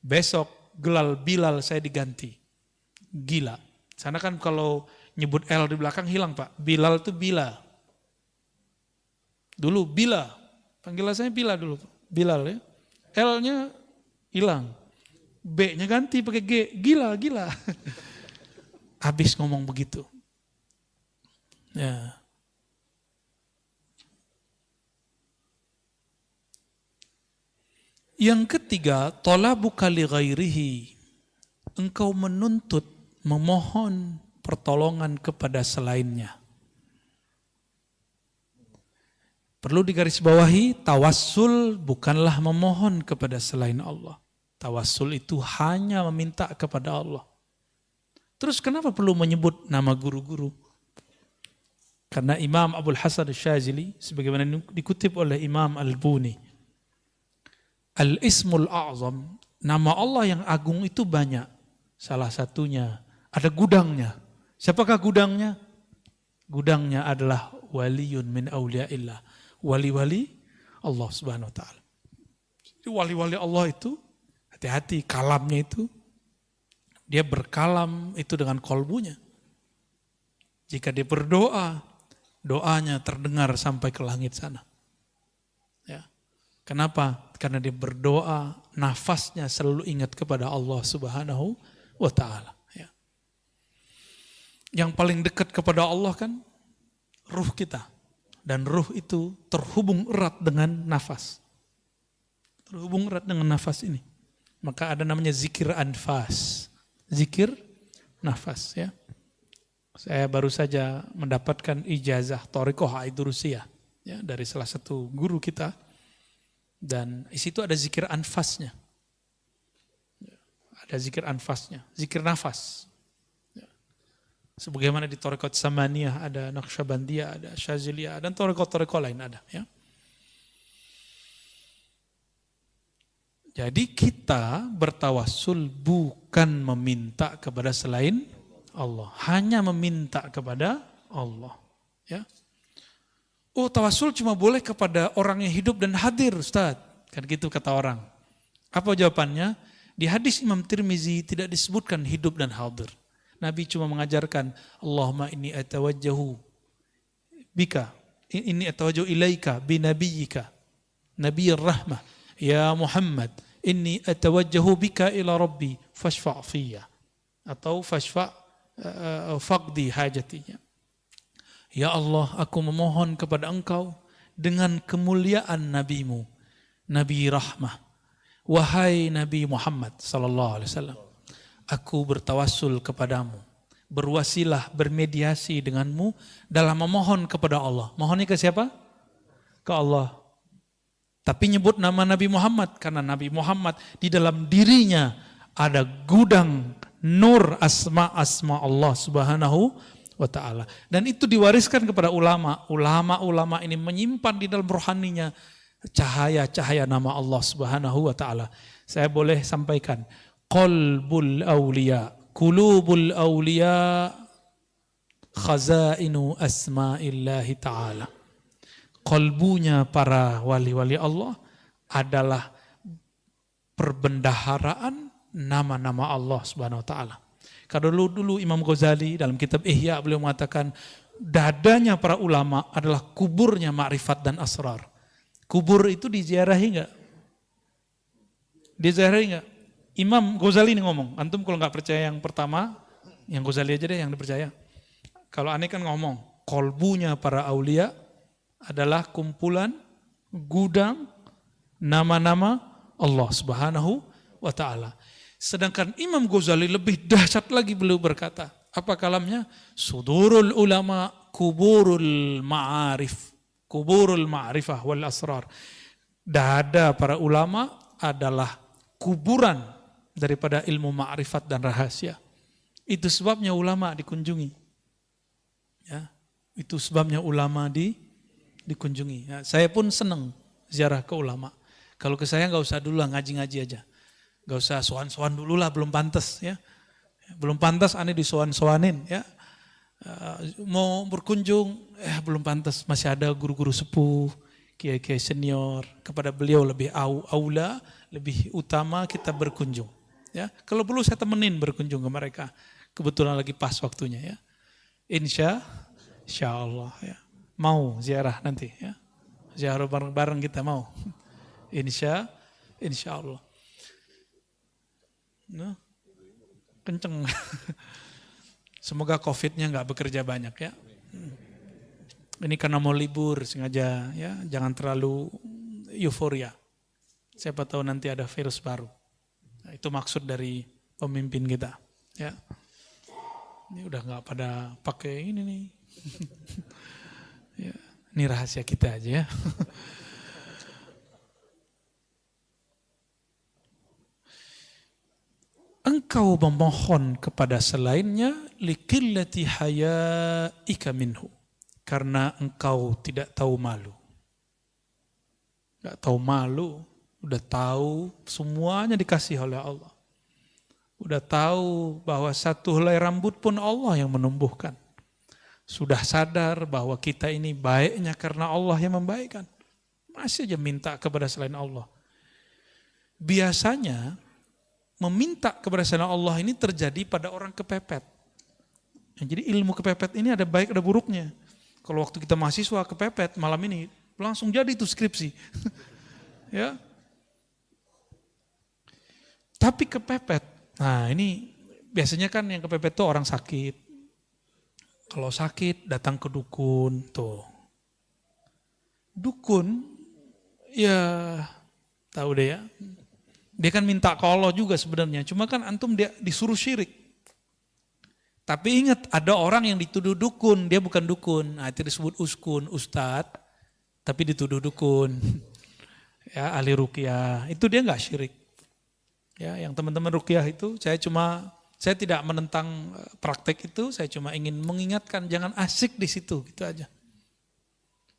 Besok Bilal saya diganti. Gila. Sana kan kalau nyebut L di belakang hilang Pak. Bilal itu Bila. Dulu Bila. Panggilan saya Bila dulu. Bilal ya. L-nya hilang. B-nya ganti pakai G. Gila. Habis ngomong begitu. Ya. Yang ketiga, talabuka li ghairihi. Engkau menuntut, memohon pertolongan kepada selainnya. Perlu digarisbawahi, tawassul bukanlah memohon kepada selain Allah. Tawassul itu hanya meminta kepada Allah. Terus kenapa perlu menyebut nama guru-guru? Karena Imam Abul Hasan Asy-Syadzili, sebagaimana dikutip oleh Imam Al-Buni, Al-Ismul A'zam, nama Allah yang agung itu banyak. Salah satunya ada gudangnya. Siapakah gudangnya? Gudangnya adalah waliyun min awliyaillah. Wali-wali Allah Subhanahu wa taala. Jadi wali-wali Allah itu hati-hati kalamnya itu dia berkalam itu dengan kolbunya. Jika dia berdoa, doanya terdengar sampai ke langit sana. Ya. Kenapa? Karena dia berdoa, nafasnya selalu ingat kepada Allah Subhanahu wa taala. Ya. Yang paling dekat kepada Allah kan ruh kita. Dan ruh itu terhubung erat dengan nafas. Terhubung erat dengan nafas ini. Maka ada namanya zikir anfas. Zikir nafas ya. Saya baru saja mendapatkan ijazah Thariqah Aidurusiyah ya, dari salah satu guru kita. Dan di situ ada zikir anfasnya. Ada zikir anfasnya, zikir nafas. Sebagaimana di Thariqat Samaniyah ada Naqsyabandiyah, ada Syadziliyah, dan Thariqat-Thariqat lain ada ya. Jadi kita bertawassul bukan meminta kepada selain Allah, hanya meminta kepada Allah ya. Oh, tawassul cuma boleh kepada orang yang hidup dan hadir, Ustaz. Kan gitu kata orang. Apa jawabannya? Di hadis Imam Tirmizi tidak disebutkan hidup dan hadir. Nabi cuma mengajarkan, Allahumma inni atawajjahu bika, inni atawajjahu ilaika binabiyyika, nabiyyir rahmah, ya Muhammad, inni atawajjahu bika ila rabbi, fashfa' fiyya. Atau fashfa' faqdi hajatinya. Ya Allah, aku memohon kepada engkau dengan kemuliaan nabimu, Nabi Rahmah. Wahai Nabi Muhammad sallallahu alaihi wasallam, aku bertawassul kepadamu, berwasilah, bermediasi denganmu dalam memohon kepada Allah. Mohonnya ke siapa? Ke Allah. Tapi nyebut nama Nabi Muhammad karena Nabi Muhammad di dalam dirinya ada gudang nur asma Allah Subhanahu wa ta'ala. Dan itu diwariskan kepada ulama. Ulama-ulama ini menyimpan di dalam rohaninya cahaya-cahaya nama Allah Subhanahu wa ta'ala. Saya boleh sampaikan, qalbul awliya, qulubul awliya, khazainu asma'illahi ta'ala. Qalbunya para wali-wali Allah adalah perbendaharaan nama-nama Allah Subhanahu wa ta'ala. Kalau dulu Imam Ghazali dalam kitab Ihya beliau mengatakan dadanya para ulama adalah kuburnya ma'rifat dan asrar. Kubur itu diziarahi enggak? Diziarahi enggak? Imam Ghazali ini ngomong. Antum kalau enggak percaya yang pertama, yang Ghazali aja deh yang dipercaya. Kalau aneh kan ngomong, kolbunya para aulia adalah kumpulan gudang nama-nama Allah Subhanahu wa ta'ala. Sedangkan Imam Ghazali lebih dahsyat lagi, beliau berkata, apa kalamnya? Sudurul ulama kuburul ma'arif, kuburul ma'rifah wal asrar. Dada para ulama adalah kuburan daripada ilmu ma'rifat dan rahasia. Itu sebabnya ulama dikunjungi. Ya, itu sebabnya ulama dikunjungi. Ya, saya pun senang ziarah ke ulama. Kalau ke saya nggak usah dulu lah, ngaji-ngaji aja. Gak usah soan-soan dulu lah, belum pantas ya. Belum pantas aneh disoan-soanin ya. Mau berkunjung, belum pantas, masih ada guru-guru sepuh, kiai-kiai senior. Kepada beliau lebih aula, lebih utama kita berkunjung. Ya, kalau perlu saya temenin berkunjung ke mereka. Kebetulan lagi pas waktunya ya. Insya Allah ya. Mau ziarah nanti ya. Ziarah bareng-bareng kita mau. Insya Allah. Nah, kenceng. Semoga COVID-nya nggak bekerja banyak ya. Ini karena mau libur sengaja ya, jangan terlalu euforia. Siapa tahu nanti ada virus baru. Nah, itu maksud dari pemimpin kita. Ya, ini udah nggak pada pakai ini nih. Ya, ini rahasia kita aja ya. Engkau memohon kepada selainnya likillati hayaika minhu, karena engkau tidak tahu malu. Enggak tahu malu, udah tahu semuanya dikasih oleh Allah. Udah tahu bahwa satu helai rambut pun Allah yang menumbuhkan. Sudah sadar bahwa kita ini baiknya karena Allah yang membaikkan. Masih aja minta kepada selain Allah. Biasanya meminta kepada selain Allah ini terjadi pada orang kepepet. Jadi ilmu kepepet ini ada baik ada buruknya. Kalau waktu kita mahasiswa kepepet malam ini langsung jadi itu skripsi. Ya. Tapi kepepet, nah ini biasanya kan yang kepepet tuh orang sakit. Kalau sakit datang ke dukun tuh. Dukun ya tahu deh ya. Dia kan minta ke Allah juga sebenarnya, cuma kan antum dia disuruh syirik. Tapi ingat ada orang yang dituduh dukun, dia bukan dukun. Nah, itu disebut uskun, ustad, tapi dituduh dukun. Ya, ahli ruqyah, itu dia enggak syirik. Ya, yang teman-teman ruqyah itu saya tidak menentang praktek itu, saya cuma ingin mengingatkan jangan asik di situ, gitu aja.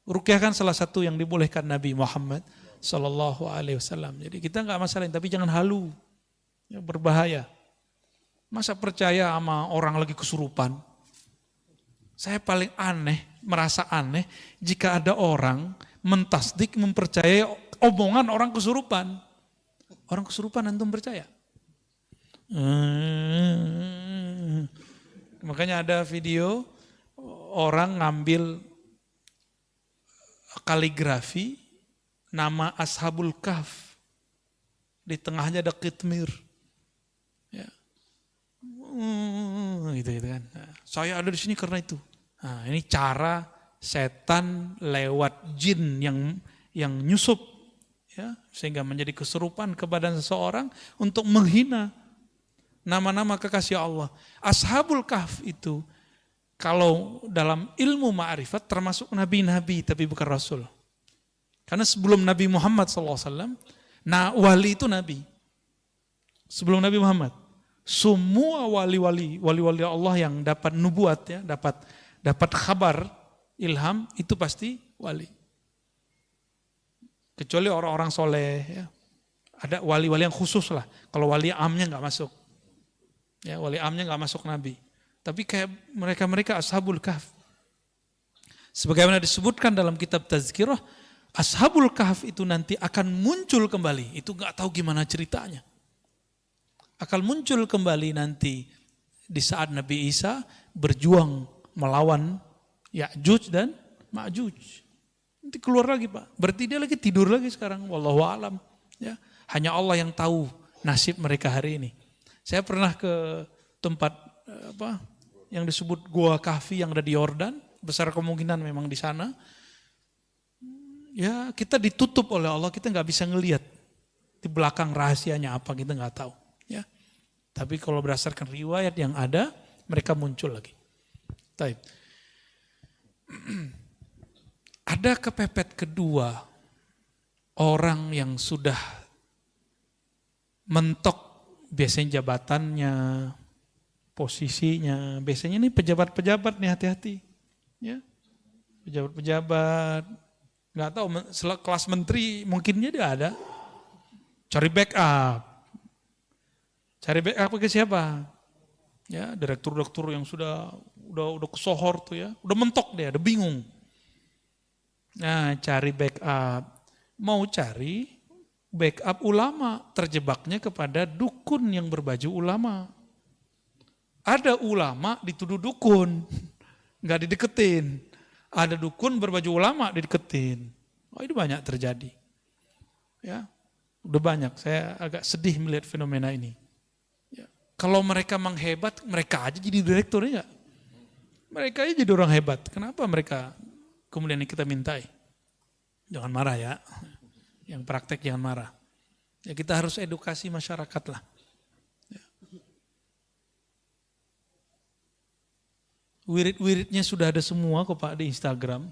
Ruqyah kan salah satu yang dibolehkan Nabi Muhammad Sallallahu Alaihi Wasallam. Jadi kita nggak masalah, tapi jangan halu, ya, berbahaya. Masa percaya sama orang lagi kesurupan? Saya paling merasa aneh jika ada orang mentasdik, mempercayai omongan orang kesurupan. Orang kesurupan antum percaya? Makanya ada video orang ngambil kaligrafi nama Ashabul Kahf, di tengahnya ada kitmir, ya, gitu kan. Nah, saya ada di sini karena itu. Nah, ini cara setan lewat jin yang nyusup, ya, sehingga menjadi kesurupan ke badan seseorang untuk menghina nama-nama kekasih Allah. Ashabul Kahf itu kalau dalam ilmu ma'rifat termasuk nabi-nabi tapi bukan rasul. Karena sebelum Nabi Muhammad SAW, nah wali itu nabi. Sebelum Nabi Muhammad. Semua wali-wali Allah yang dapat nubuat ya, dapat kabar ilham itu pasti wali. Kecuali orang-orang soleh ya. Ada wali-wali yang khusus lah. Kalau wali amnya nggak masuk. Ya, wali amnya nggak masuk nabi. Tapi kayak mereka ashabul kahf. Sebagaimana disebutkan dalam kitab Tazkirah, ashabul kahf itu nanti akan muncul kembali. Itu nggak tahu gimana ceritanya. Akan muncul kembali nanti di saat Nabi Isa berjuang melawan Ya'juj dan Ma'juj. Nanti keluar lagi Pak. Berarti dia lagi tidur lagi sekarang. Wallahu a'lam. Ya, hanya Allah yang tahu nasib mereka hari ini. Saya pernah ke tempat yang disebut Gua Kahfi yang ada di Yordan. Besar kemungkinan memang di sana. Ya, kita ditutup oleh Allah, kita nggak bisa ngelihat di belakang rahasianya apa, kita nggak tahu. Ya, tapi kalau berdasarkan riwayat yang ada, mereka muncul lagi. Taib. Ada kepepet kedua, orang yang sudah mentok biasanya jabatannya, posisinya, biasanya ini pejabat-pejabat nih hati-hati. Ya, pejabat-pejabat, nggak tahu kelas menteri mungkinnya dia ada, cari backup ke siapa? Ya, direktur-direktur yang udah kesohor tuh ya, udah mentok dia, udah bingung. Nah, cari backup, mau cari backup ulama, terjebaknya kepada dukun yang berbaju ulama. Ada ulama dituduh dukun, nggak dideketin. Ada dukun berbaju ulama dideketin. Oh, ini banyak terjadi. Ya, udah banyak. Saya agak sedih melihat fenomena ini. Kalau mereka menghebat, mereka aja jadi direktur ya. Mereka aja jadi orang hebat. Kenapa mereka kemudian kita mintai? Jangan marah ya. Yang praktek jangan marah. Ya, kita harus edukasi masyarakat lah. Ya. Wirid-wiridnya sudah ada semua kok Pak di Instagram,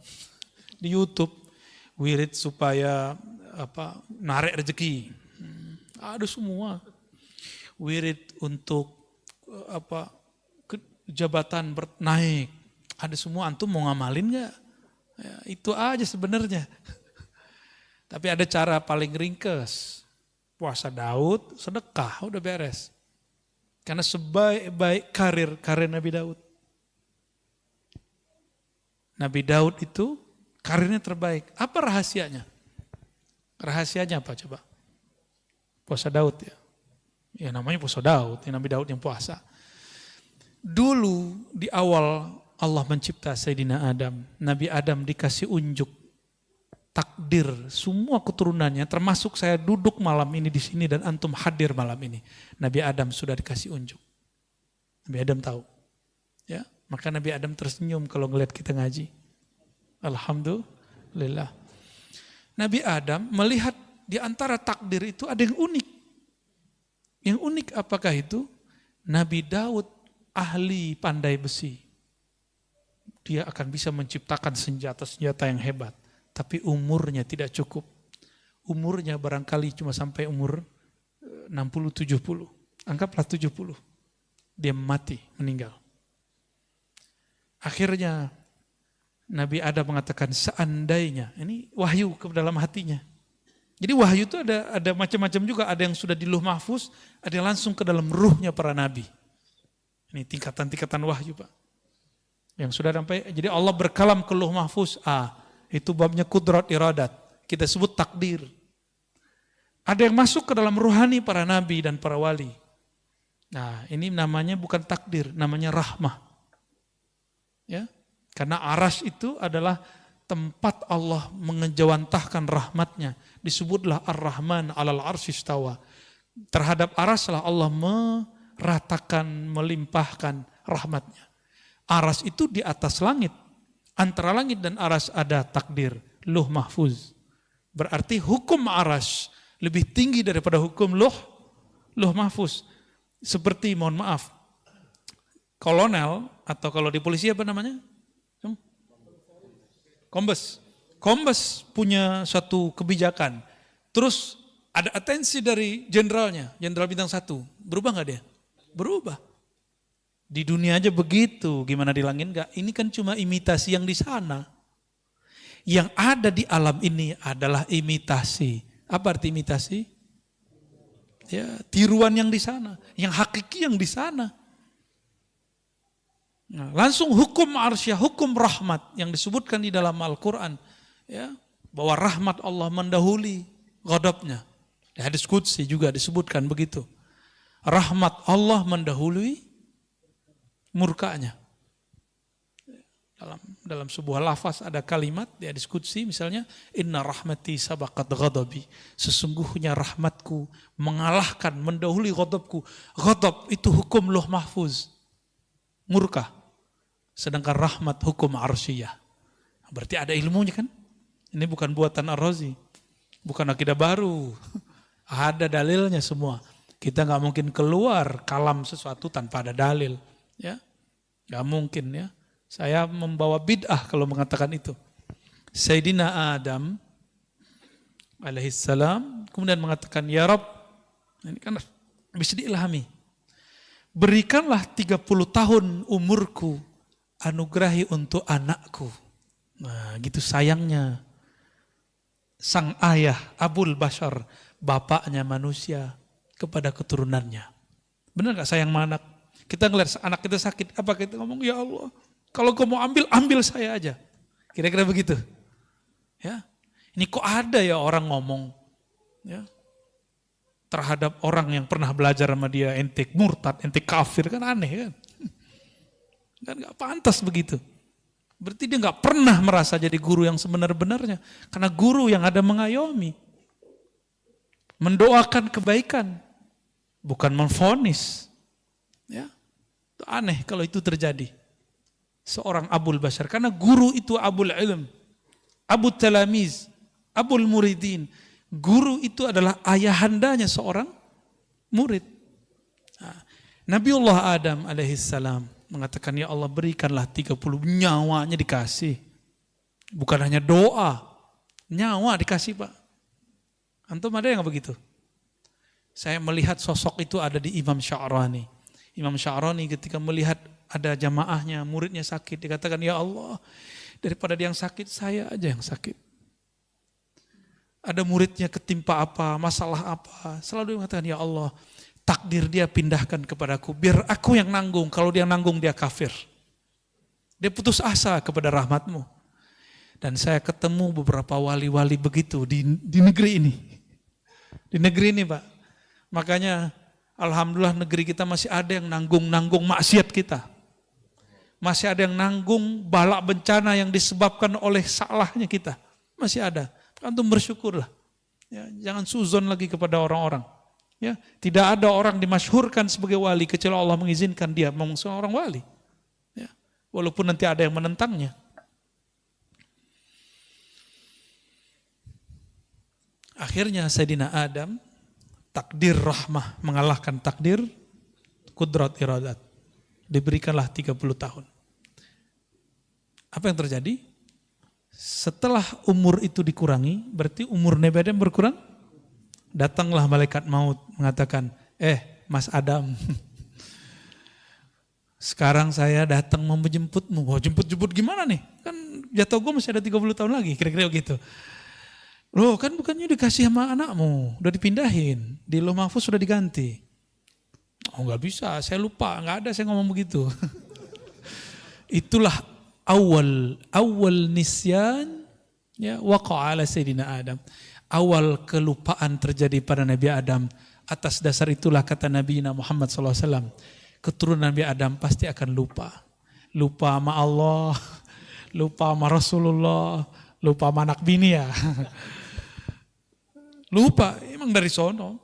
di YouTube. Wirid supaya narik rezeki. Ada semua. Wirid untuk jabatan naik, ada semua. Antum mau ngamalin nggak? Ya, itu aja sebenarnya. Tapi ada cara paling ringkes, puasa Daud, sedekah, udah beres. Karena sebaik-baik karir Nabi Daud. Nabi Daud itu karirnya terbaik. Apa rahasianya? Rahasianya apa coba? Puasa Daud ya. Ya namanya puasa Daud, ya Nabi Daud yang puasa. Dulu di awal Allah mencipta Sayyidina Adam, Nabi Adam dikasih unjuk takdir semua keturunannya, termasuk saya duduk malam ini di sini dan antum hadir malam ini. Nabi Adam sudah dikasih unjuk. Nabi Adam tahu. Ya, maka Nabi Adam tersenyum kalau ngelihat kita ngaji. Alhamdulillah. Nabi Adam melihat di antara takdir itu ada yang unik. Yang unik apakah itu? Nabi Daud ahli pandai besi. Dia akan bisa menciptakan senjata-senjata yang hebat. Tapi umurnya tidak cukup. Umurnya barangkali cuma sampai umur 60-70. Anggaplah 70. Dia mati, meninggal. Akhirnya Nabi Adam mengatakan seandainya. Ini wahyu ke dalam hatinya. Jadi wahyu itu ada macam-macam juga, ada yang sudah di Lauh Mahfuz, ada yang langsung ke dalam ruhnya para nabi. Ini tingkatan-tingkatan wahyu Pak. Yang sudah sampai, jadi Allah berkalam ke Lauh Mahfuz, itu babnya kudrat iradat, kita sebut takdir. Ada yang masuk ke dalam ruhani para nabi dan para wali. Nah ini namanya bukan takdir, namanya rahmah. Ya, karena aras itu adalah tempat Allah mengejawantahkan rahmatnya. Disebutlah Ar-Rahman alal arsy istawa. Terhadap aras lah Allah meratakan, melimpahkan rahmatnya. Aras itu di atas langit. Antara langit dan aras ada takdir, Lauh Mahfuz. Berarti hukum aras lebih tinggi daripada hukum Lauh Mahfuz. Seperti mohon maaf, kolonel atau kalau di polisi apa namanya? Kombes punya satu kebijakan. Terus ada atensi dari jenderalnya, jenderal bintang 1. Berubah nggak dia? Berubah. Di dunia aja begitu, gimana di langit enggak? Ini kan cuma imitasi yang di sana. Yang ada di alam ini adalah imitasi. Apa arti imitasi? Ya, tiruan yang di sana, yang hakiki yang di sana. Nah, langsung hukum arsyah, hukum rahmat yang disebutkan di dalam Al-Quran. Ya, bahwa rahmat Allah mendahului ghadabnya. Di hadis qudsi juga disebutkan begitu. Rahmat Allah mendahului murkanya. Dalam sebuah lafaz ada kalimat di hadis qudsi misalnya, inna rahmati sabaqat ghadabi. Sesungguhnya rahmatku mengalahkan, mendahului ghadabku. Ghadab itu hukum lauh mahfuz, murka. Sedangkan rahmat hukum arsyiyah. Berarti ada ilmunya kan? Ini bukan buatan Ar-Razi, bukan akidah baru. Ada dalilnya semua. Kita nggak mungkin keluar kalam sesuatu tanpa ada dalil, ya, nggak mungkin ya. Saya membawa bid'ah kalau mengatakan itu. Sayyidina Adam alaihissalam kemudian mengatakan, ya Rabb, ini kan bisa diilhami. Berikanlah 30 tahun umurku, anugerahi untuk anakku. Nah, gitu sayangnya sang ayah Abul Bashar, bapaknya manusia, kepada keturunannya. Benar gak sayang sama anak? Kita ngeliat anak kita sakit, apa kita ngomong, ya Allah, kalau kau mau ambil saya aja. Kira-kira begitu. Ya, ini kok ada ya orang ngomong, ya, terhadap orang yang pernah belajar sama dia, ente murtad, ente kafir, kan aneh kan? Kan gak pantas begitu. Berarti dia gak pernah merasa jadi guru yang sebenar-benarnya. Karena guru yang ada mengayomi, mendoakan kebaikan, bukan memvonis. Ya, itu aneh kalau itu terjadi. Seorang Abul Bashar, karena guru itu Abul Ilm, Abu Talamiz, Abul Muridin. Guru itu adalah ayahandanya seorang murid. Nah, Nabiullah Adam alaihissalam mengatakan, ya Allah, berikanlah 30, nyawanya dikasih. Bukan hanya doa, nyawa dikasih Pak. Antum ada yang begitu? Saya melihat sosok itu ada di Imam Sya'rani. Imam Sya'rani ketika melihat ada jamaahnya, muridnya sakit, dikatakan, ya Allah, daripada dia yang sakit, saya aja yang sakit. Ada muridnya ketimpa apa, masalah apa, selalu mengatakan, ya Allah, takdir dia pindahkan kepadaku, biar aku yang nanggung. Kalau dia nanggung, dia kafir. Dia putus asa kepada rahmatmu. Dan saya ketemu beberapa wali-wali begitu di negeri ini. Di negeri ini Pak. Makanya alhamdulillah negeri kita masih ada yang nanggung maksiat kita. Masih ada yang nanggung bala bencana yang disebabkan oleh salahnya kita. Masih ada. Antum bersyukurlah. Ya, jangan suzon lagi kepada orang-orang. Ya, tidak ada orang dimasyhurkan sebagai wali kecuali Allah mengizinkan dia memang seorang wali. Ya, walaupun nanti ada yang menentangnya. Akhirnya Sayyidina Adam, takdir rahmah mengalahkan takdir kudrat iradat. Diberikanlah 30 tahun. Apa yang terjadi? Setelah umur itu dikurangi, berarti umur Nabi Adam berkurang. Datanglah malaikat maut mengatakan, Mas Adam, sekarang saya datang mau menjemputmu. Oh, jemput gimana nih? Kan jatuh gue masih ada 30 tahun lagi, kira-kira begitu. Loh, kan bukannya dikasih sama anakmu, udah dipindahin, di lauh mahfuz sudah diganti. Oh, nggak bisa, saya lupa, nggak ada saya ngomong begitu. Itulah awal nisyan, ya, waqa'a ala Sayyidina Adam. Awal kelupaan terjadi pada Nabi Adam. Atas dasar itulah kata Nabi Muhammad SAW, keturunan Nabi Adam pasti akan lupa. Lupa sama Allah, lupa sama Rasulullah, lupa sama anak bini ya. Lupa, emang dari sono.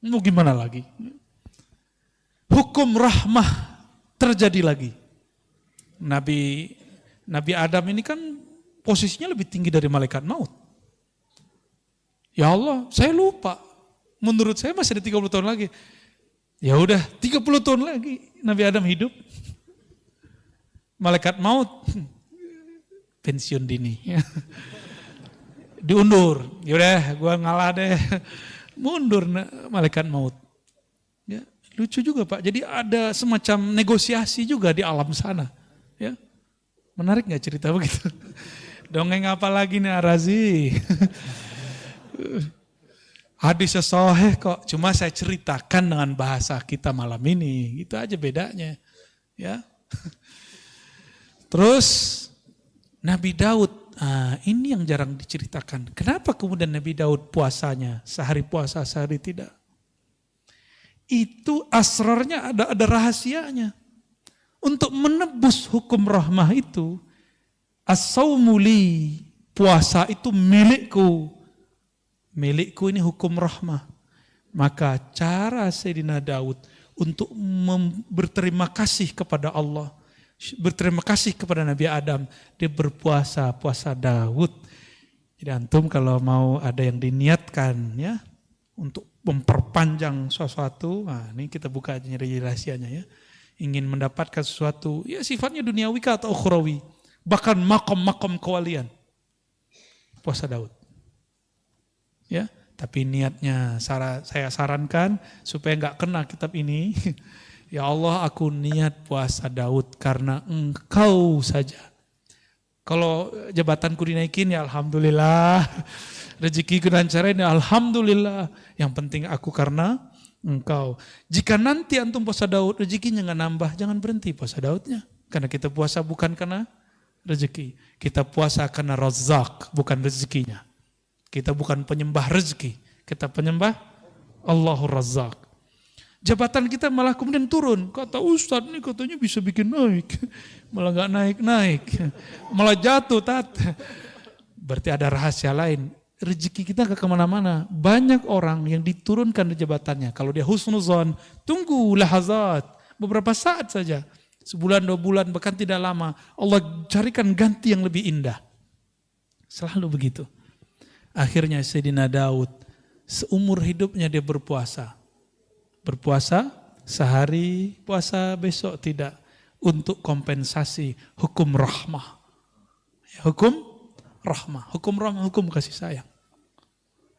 Mau gimana lagi? Hukum rahmah terjadi lagi. Nabi Adam ini kan posisinya lebih tinggi dari malaikat maut. Ya Allah, saya lupa. Menurut saya masih ada 30 tahun lagi. Ya udah, 30 tahun lagi Nabi Adam hidup. Malaikat maut pensiun dini. Diundur. Yaudah, gua ngalah deh. Mundur malaikat maut. Ya, Lucu juga Pak, jadi ada semacam negosiasi juga di alam sana. Ya, menarik nggak cerita begitu? Dongeng apa lagi nih Arazi? Hadisnya sahih kok, cuma saya ceritakan dengan bahasa kita malam ini, itu aja bedanya. Ya. Terus Nabi Daud, ini yang jarang diceritakan. Kenapa kemudian Nabi Daud puasanya sehari puasa sehari tidak? Itu asrarnya ada rahasianya. Untuk menebus hukum rahmah itu, as-saumuli, puasa itu milikku. Milikku ini hukum rahmah. Maka cara Sayyidina Daud untuk berterima kasih kepada Allah, berterima kasih kepada Nabi Adam, dia berpuasa, puasa Daud. Jadi antum kalau mau ada yang diniatkan ya, untuk memperpanjang sesuatu, nah ini kita buka aja rahasianya ya. Ingin mendapatkan sesuatu, ya sifatnya duniawi atau ukhrawi, bahkan makom-makom kewalian. Puasa Daud. Ya, tapi niatnya saya sarankan supaya enggak kena kitab ini. Ya Allah, aku niat puasa Daud karena Engkau saja. Kalau jabatanku dinaikin ya alhamdulillah. Rezekiku dilancarin ya alhamdulillah. Yang penting aku karena Engkau. Jika nanti antum puasa Daud rezekinya enggak nambah, jangan berhenti puasa Daudnya. Karena kita puasa bukan karena rezeki. Kita puasa karena Razzaq, bukan rezekinya. Kita bukan penyembah rezeki, kita penyembah Allahur Razzaq. Jabatan kita malah kemudian turun. Kata Ustadz ini katanya bisa bikin naik. Malah gak naik-naik. Malah jatuh tat. Berarti ada rahasia lain. Rezeki kita gak kemana-mana. Banyak orang yang diturunkan di jabatannya. Kalau dia husnuzon, tunggu lahazat. Beberapa saat saja. Sebulan, 2 bulan, bahkan tidak lama. Allah carikan ganti yang lebih indah. Selalu begitu. Akhirnya Sayyidina Daud, seumur hidupnya dia berpuasa. Berpuasa sehari, puasa besok tidak. Untuk kompensasi hukum rahmah. Hukum rahmah. Hukum rahmah, hukum kasih sayang.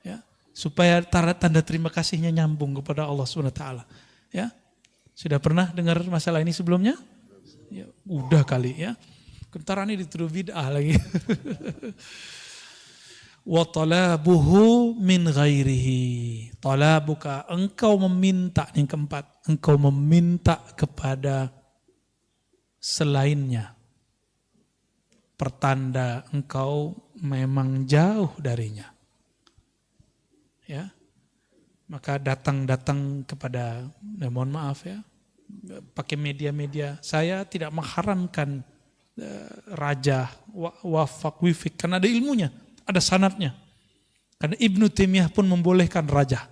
Ya, supaya tanda terima kasihnya nyambung kepada Allah SWT. Ya, sudah pernah dengar masalah ini sebelumnya? Ya, udah kali ya. Kentaran ini dituduh bid'ah lagi. Wa talabuhu min ghairihi. Talabuka, engkau meminta, yang keempat, engkau meminta kepada selainnya. Pertanda engkau memang jauh darinya. Ya. Maka datang kepada, mohon maaf ya, pakai media-media. Saya tidak mengharamkan raja, wafak, wifik, karena ada ilmunya. Ada sanadnya. Karena Ibnu Taimiyah pun membolehkan raja.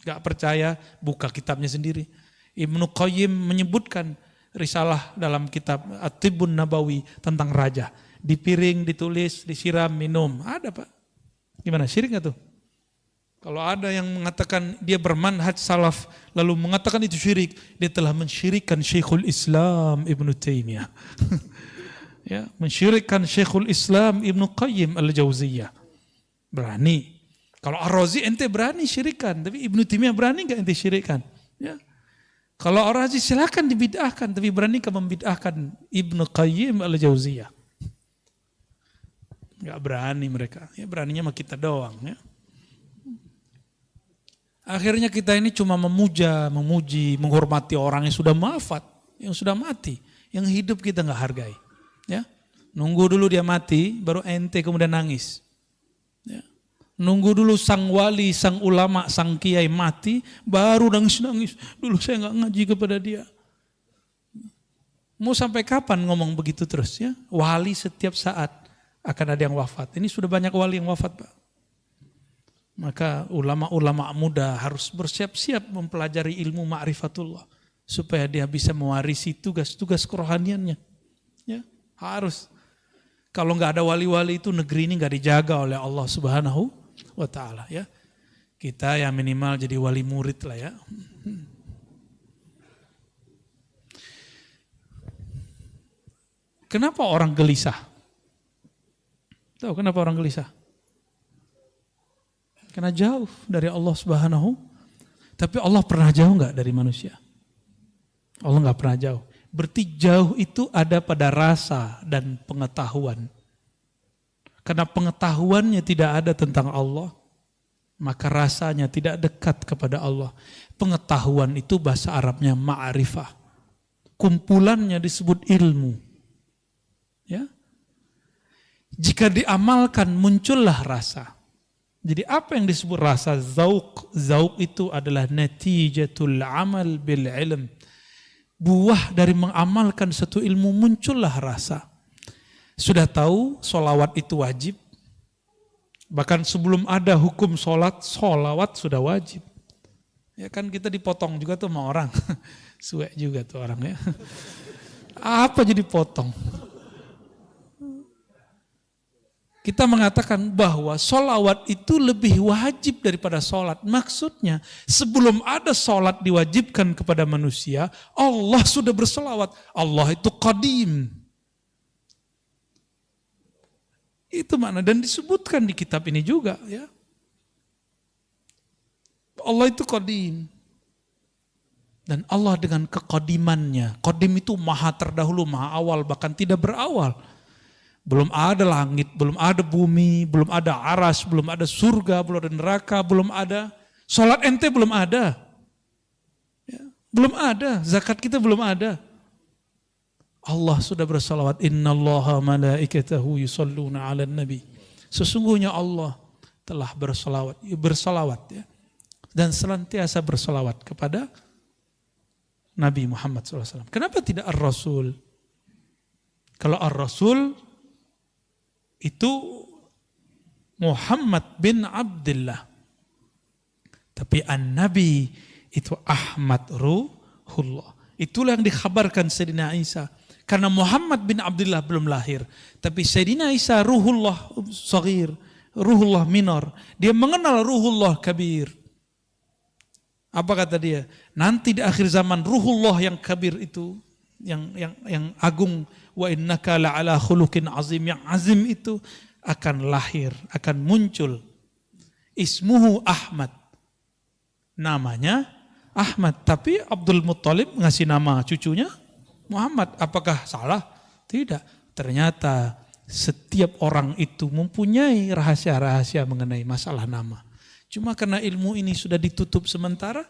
Gak percaya, buka kitabnya sendiri. Ibnu Qayyim menyebutkan risalah dalam kitab At-Tibbun Nabawi tentang raja. Di piring, ditulis, disiram, minum. Ada Pak. Gimana, syirik gak tuh? Kalau ada yang mengatakan dia bermanhaj salaf, lalu mengatakan itu syirik, dia telah mensyirikkan Syekhul Islam Ibnu Taimiyah. Ya, mensyirikkan Syekhul Islam Ibnu Qayyim Al-Jauziyah. Berani. Kalau Ar-Razi ente berani syirikan, tapi Ibnu Taimiyah berani enggak ente syirikan? Ya. Kalau Ar-Razi silakan dibid'ahkan, tapi berani enggak membid'ahkan Ibnu Qayyim Al-Jauziyah? Enggak berani mereka. Ya, beraninya mah kita doang ya. Akhirnya kita ini cuma memuji, menghormati orang yang sudah wafat, yang sudah mati, yang hidup kita enggak hargai. Ya, nunggu dulu dia mati, baru ente kemudian nangis. Ya. Nunggu dulu sang wali, sang ulama, sang kiai mati, baru nangis-nangis. Dulu saya nggak ngaji kepada dia. Mau sampai kapan ngomong begitu terus ya? Wali setiap saat akan ada yang wafat. Ini sudah banyak wali yang wafat Pak. Maka ulama-ulama muda harus bersiap-siap mempelajari ilmu ma'rifatullah supaya dia bisa mewarisi tugas-tugas kerohaniannya. Ya. Harus. Kalau nggak ada wali-wali itu negeri ini nggak dijaga oleh Allah Subhanahu wa Ta'ala ya. Kita ya minimal jadi wali murid lah ya. Kenapa orang gelisah? Tahu kenapa orang gelisah? Karena jauh dari Allah Subhanahu. Tapi Allah pernah jauh nggak dari manusia? Allah nggak pernah jauh. Berarti jauh itu ada pada rasa dan pengetahuan. Karena pengetahuannya tidak ada tentang Allah, maka rasanya tidak dekat kepada Allah. Pengetahuan itu bahasa Arabnya ma'rifah. Kumpulannya disebut ilmu. Ya. Jika diamalkan muncullah rasa. Jadi apa yang disebut rasa? Zauq. Zauq itu adalah natijatul amal bil ilm. Buah dari mengamalkan satu ilmu muncullah rasa. Sudah tahu solawat itu wajib. Bahkan sebelum ada hukum solawat sudah wajib. Ya kan kita dipotong juga tuh sama orang. Suek juga tuh orang ya. Apa jadi potong? Kita mengatakan bahwa solawat itu lebih wajib daripada solat. Maksudnya sebelum ada solat diwajibkan kepada manusia, Allah sudah bersolawat. Allah itu qadim. Itu makna dan disebutkan di kitab ini juga ya. Allah itu qadim. Dan Allah dengan kekodimannya. Qadim itu maha terdahulu, maha awal, bahkan tidak berawal. Belum ada langit, belum ada bumi, belum ada aras, belum ada surga, belum ada neraka, belum ada. Salat ente belum ada. Ya, belum ada, zakat kita belum ada. Allah sudah bersalawat. Innallaha malaikatahu yusalluna 'alan nabi. Sesungguhnya Allah telah bersalawat ya. Dan senantiasa bersalawat kepada Nabi Muhammad SAW. Kenapa tidak Ar-Rasul? Kalau Ar-Rasul itu Muhammad bin Abdullah. Tapi An-Nabi itu Ahmad Ruhullah. Itulah yang dikhabarkan Sayyidina Isa. Karena Muhammad bin Abdullah belum lahir. Tapi Sayyidina Isa Ruhullah Saghir, Ruhullah Minor. Dia mengenal Ruhullah Kabir. Apa kata dia? Nanti di akhir zaman Ruhullah yang Kabir itu, yang agung, wa innaka la'ala khuluqin azim, yang azim itu akan lahir, akan muncul. Ismuhu Ahmad. Namanya Ahmad, tapi Abdul Muttalib ngasih nama cucunya Muhammad. Apakah salah? Tidak. Ternyata setiap orang itu mempunyai rahasia-rahasia mengenai masalah nama. Cuma karena ilmu ini sudah ditutup sementara,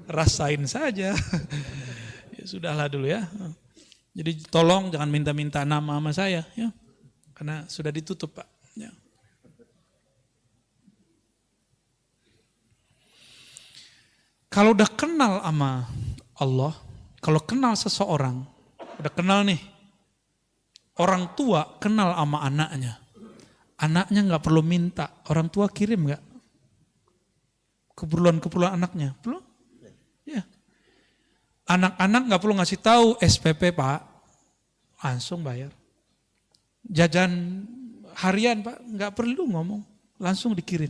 rasain saja. Ya sudahlah dulu ya. Jadi tolong jangan minta-minta nama sama saya ya. Karena sudah ditutup, Pak. Ya. Kalau udah kenal sama Allah, kalau kenal seseorang, udah kenal nih, orang tua kenal sama anaknya. Anaknya nggak perlu minta, orang tua kirim nggak? Keperluan anaknya, belum? Ya. Anak-anak nggak perlu ngasih tahu SPP Pak, langsung bayar. Jajan harian Pak, nggak perlu ngomong, langsung dikirim.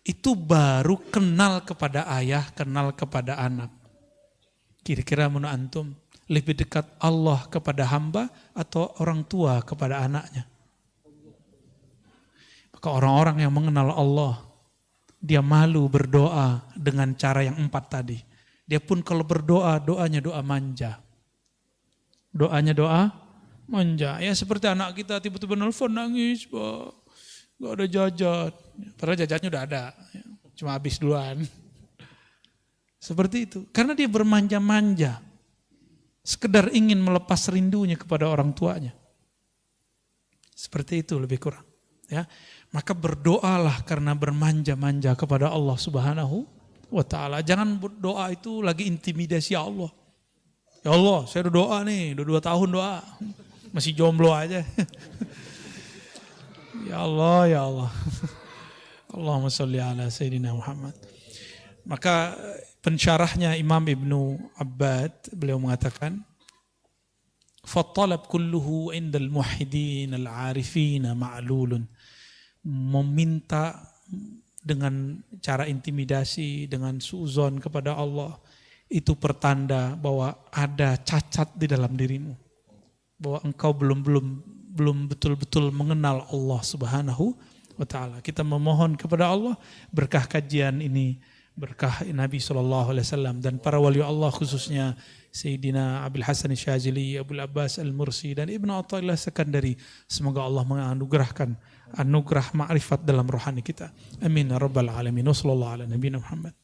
Itu baru kenal kepada ayah, kenal kepada anak. Kira-kira menurut antum, lebih dekat Allah kepada hamba atau orang tua kepada anaknya? Maka orang-orang yang mengenal Allah, dia malu berdoa dengan cara yang 4 tadi. Dia pun kalau berdoa, doanya doa manja. Doanya doa manja. Ya seperti anak kita tiba-tiba nelfon nangis, Pak. Gak ada jajan. Padahal jajannya udah ada. Cuma habis duluan. Seperti itu. Karena dia bermanja-manja. Sekedar ingin melepas rindunya kepada orang tuanya. Seperti itu lebih kurang. Ya, maka berdoalah karena bermanja-manja kepada Allah Subhanahu wa ta'ala. Jangan berdoa itu lagi intimidasi Allah. Ya Allah, saya udah doa nih, udah 2 tahun doa. Masih jomblo aja. Ya Allah, ya Allah. Allahumma sholli ala Sayyidina Muhammad. Maka pensyarahnya Imam Ibnu Abbad, beliau mengatakan, فَالطَّلَبْ كُلُّهُ عِنْدَ الْمُوحِدِينَ الْعَارِفِينَ مَعْلُولٌ. Meminta dengan cara intimidasi, dengan suuzon kepada Allah, itu pertanda bahwa ada cacat di dalam dirimu. Bahwa engkau belum betul-betul mengenal Allah Subhanahu wa ta'ala. Kita memohon kepada Allah berkah kajian ini berkah Nabi SAW dan para wali Allah khususnya Sayyidina Abil Hasan Syazili, Abul Abbas Al-Mursi dan Ibnu Athaillah Sekandari. Semoga Allah menganugerahkan anugerah ma'rifat dalam rohani kita. Amin ya rabbal alamin. Wassallallahu ala nabiyina Muhammad.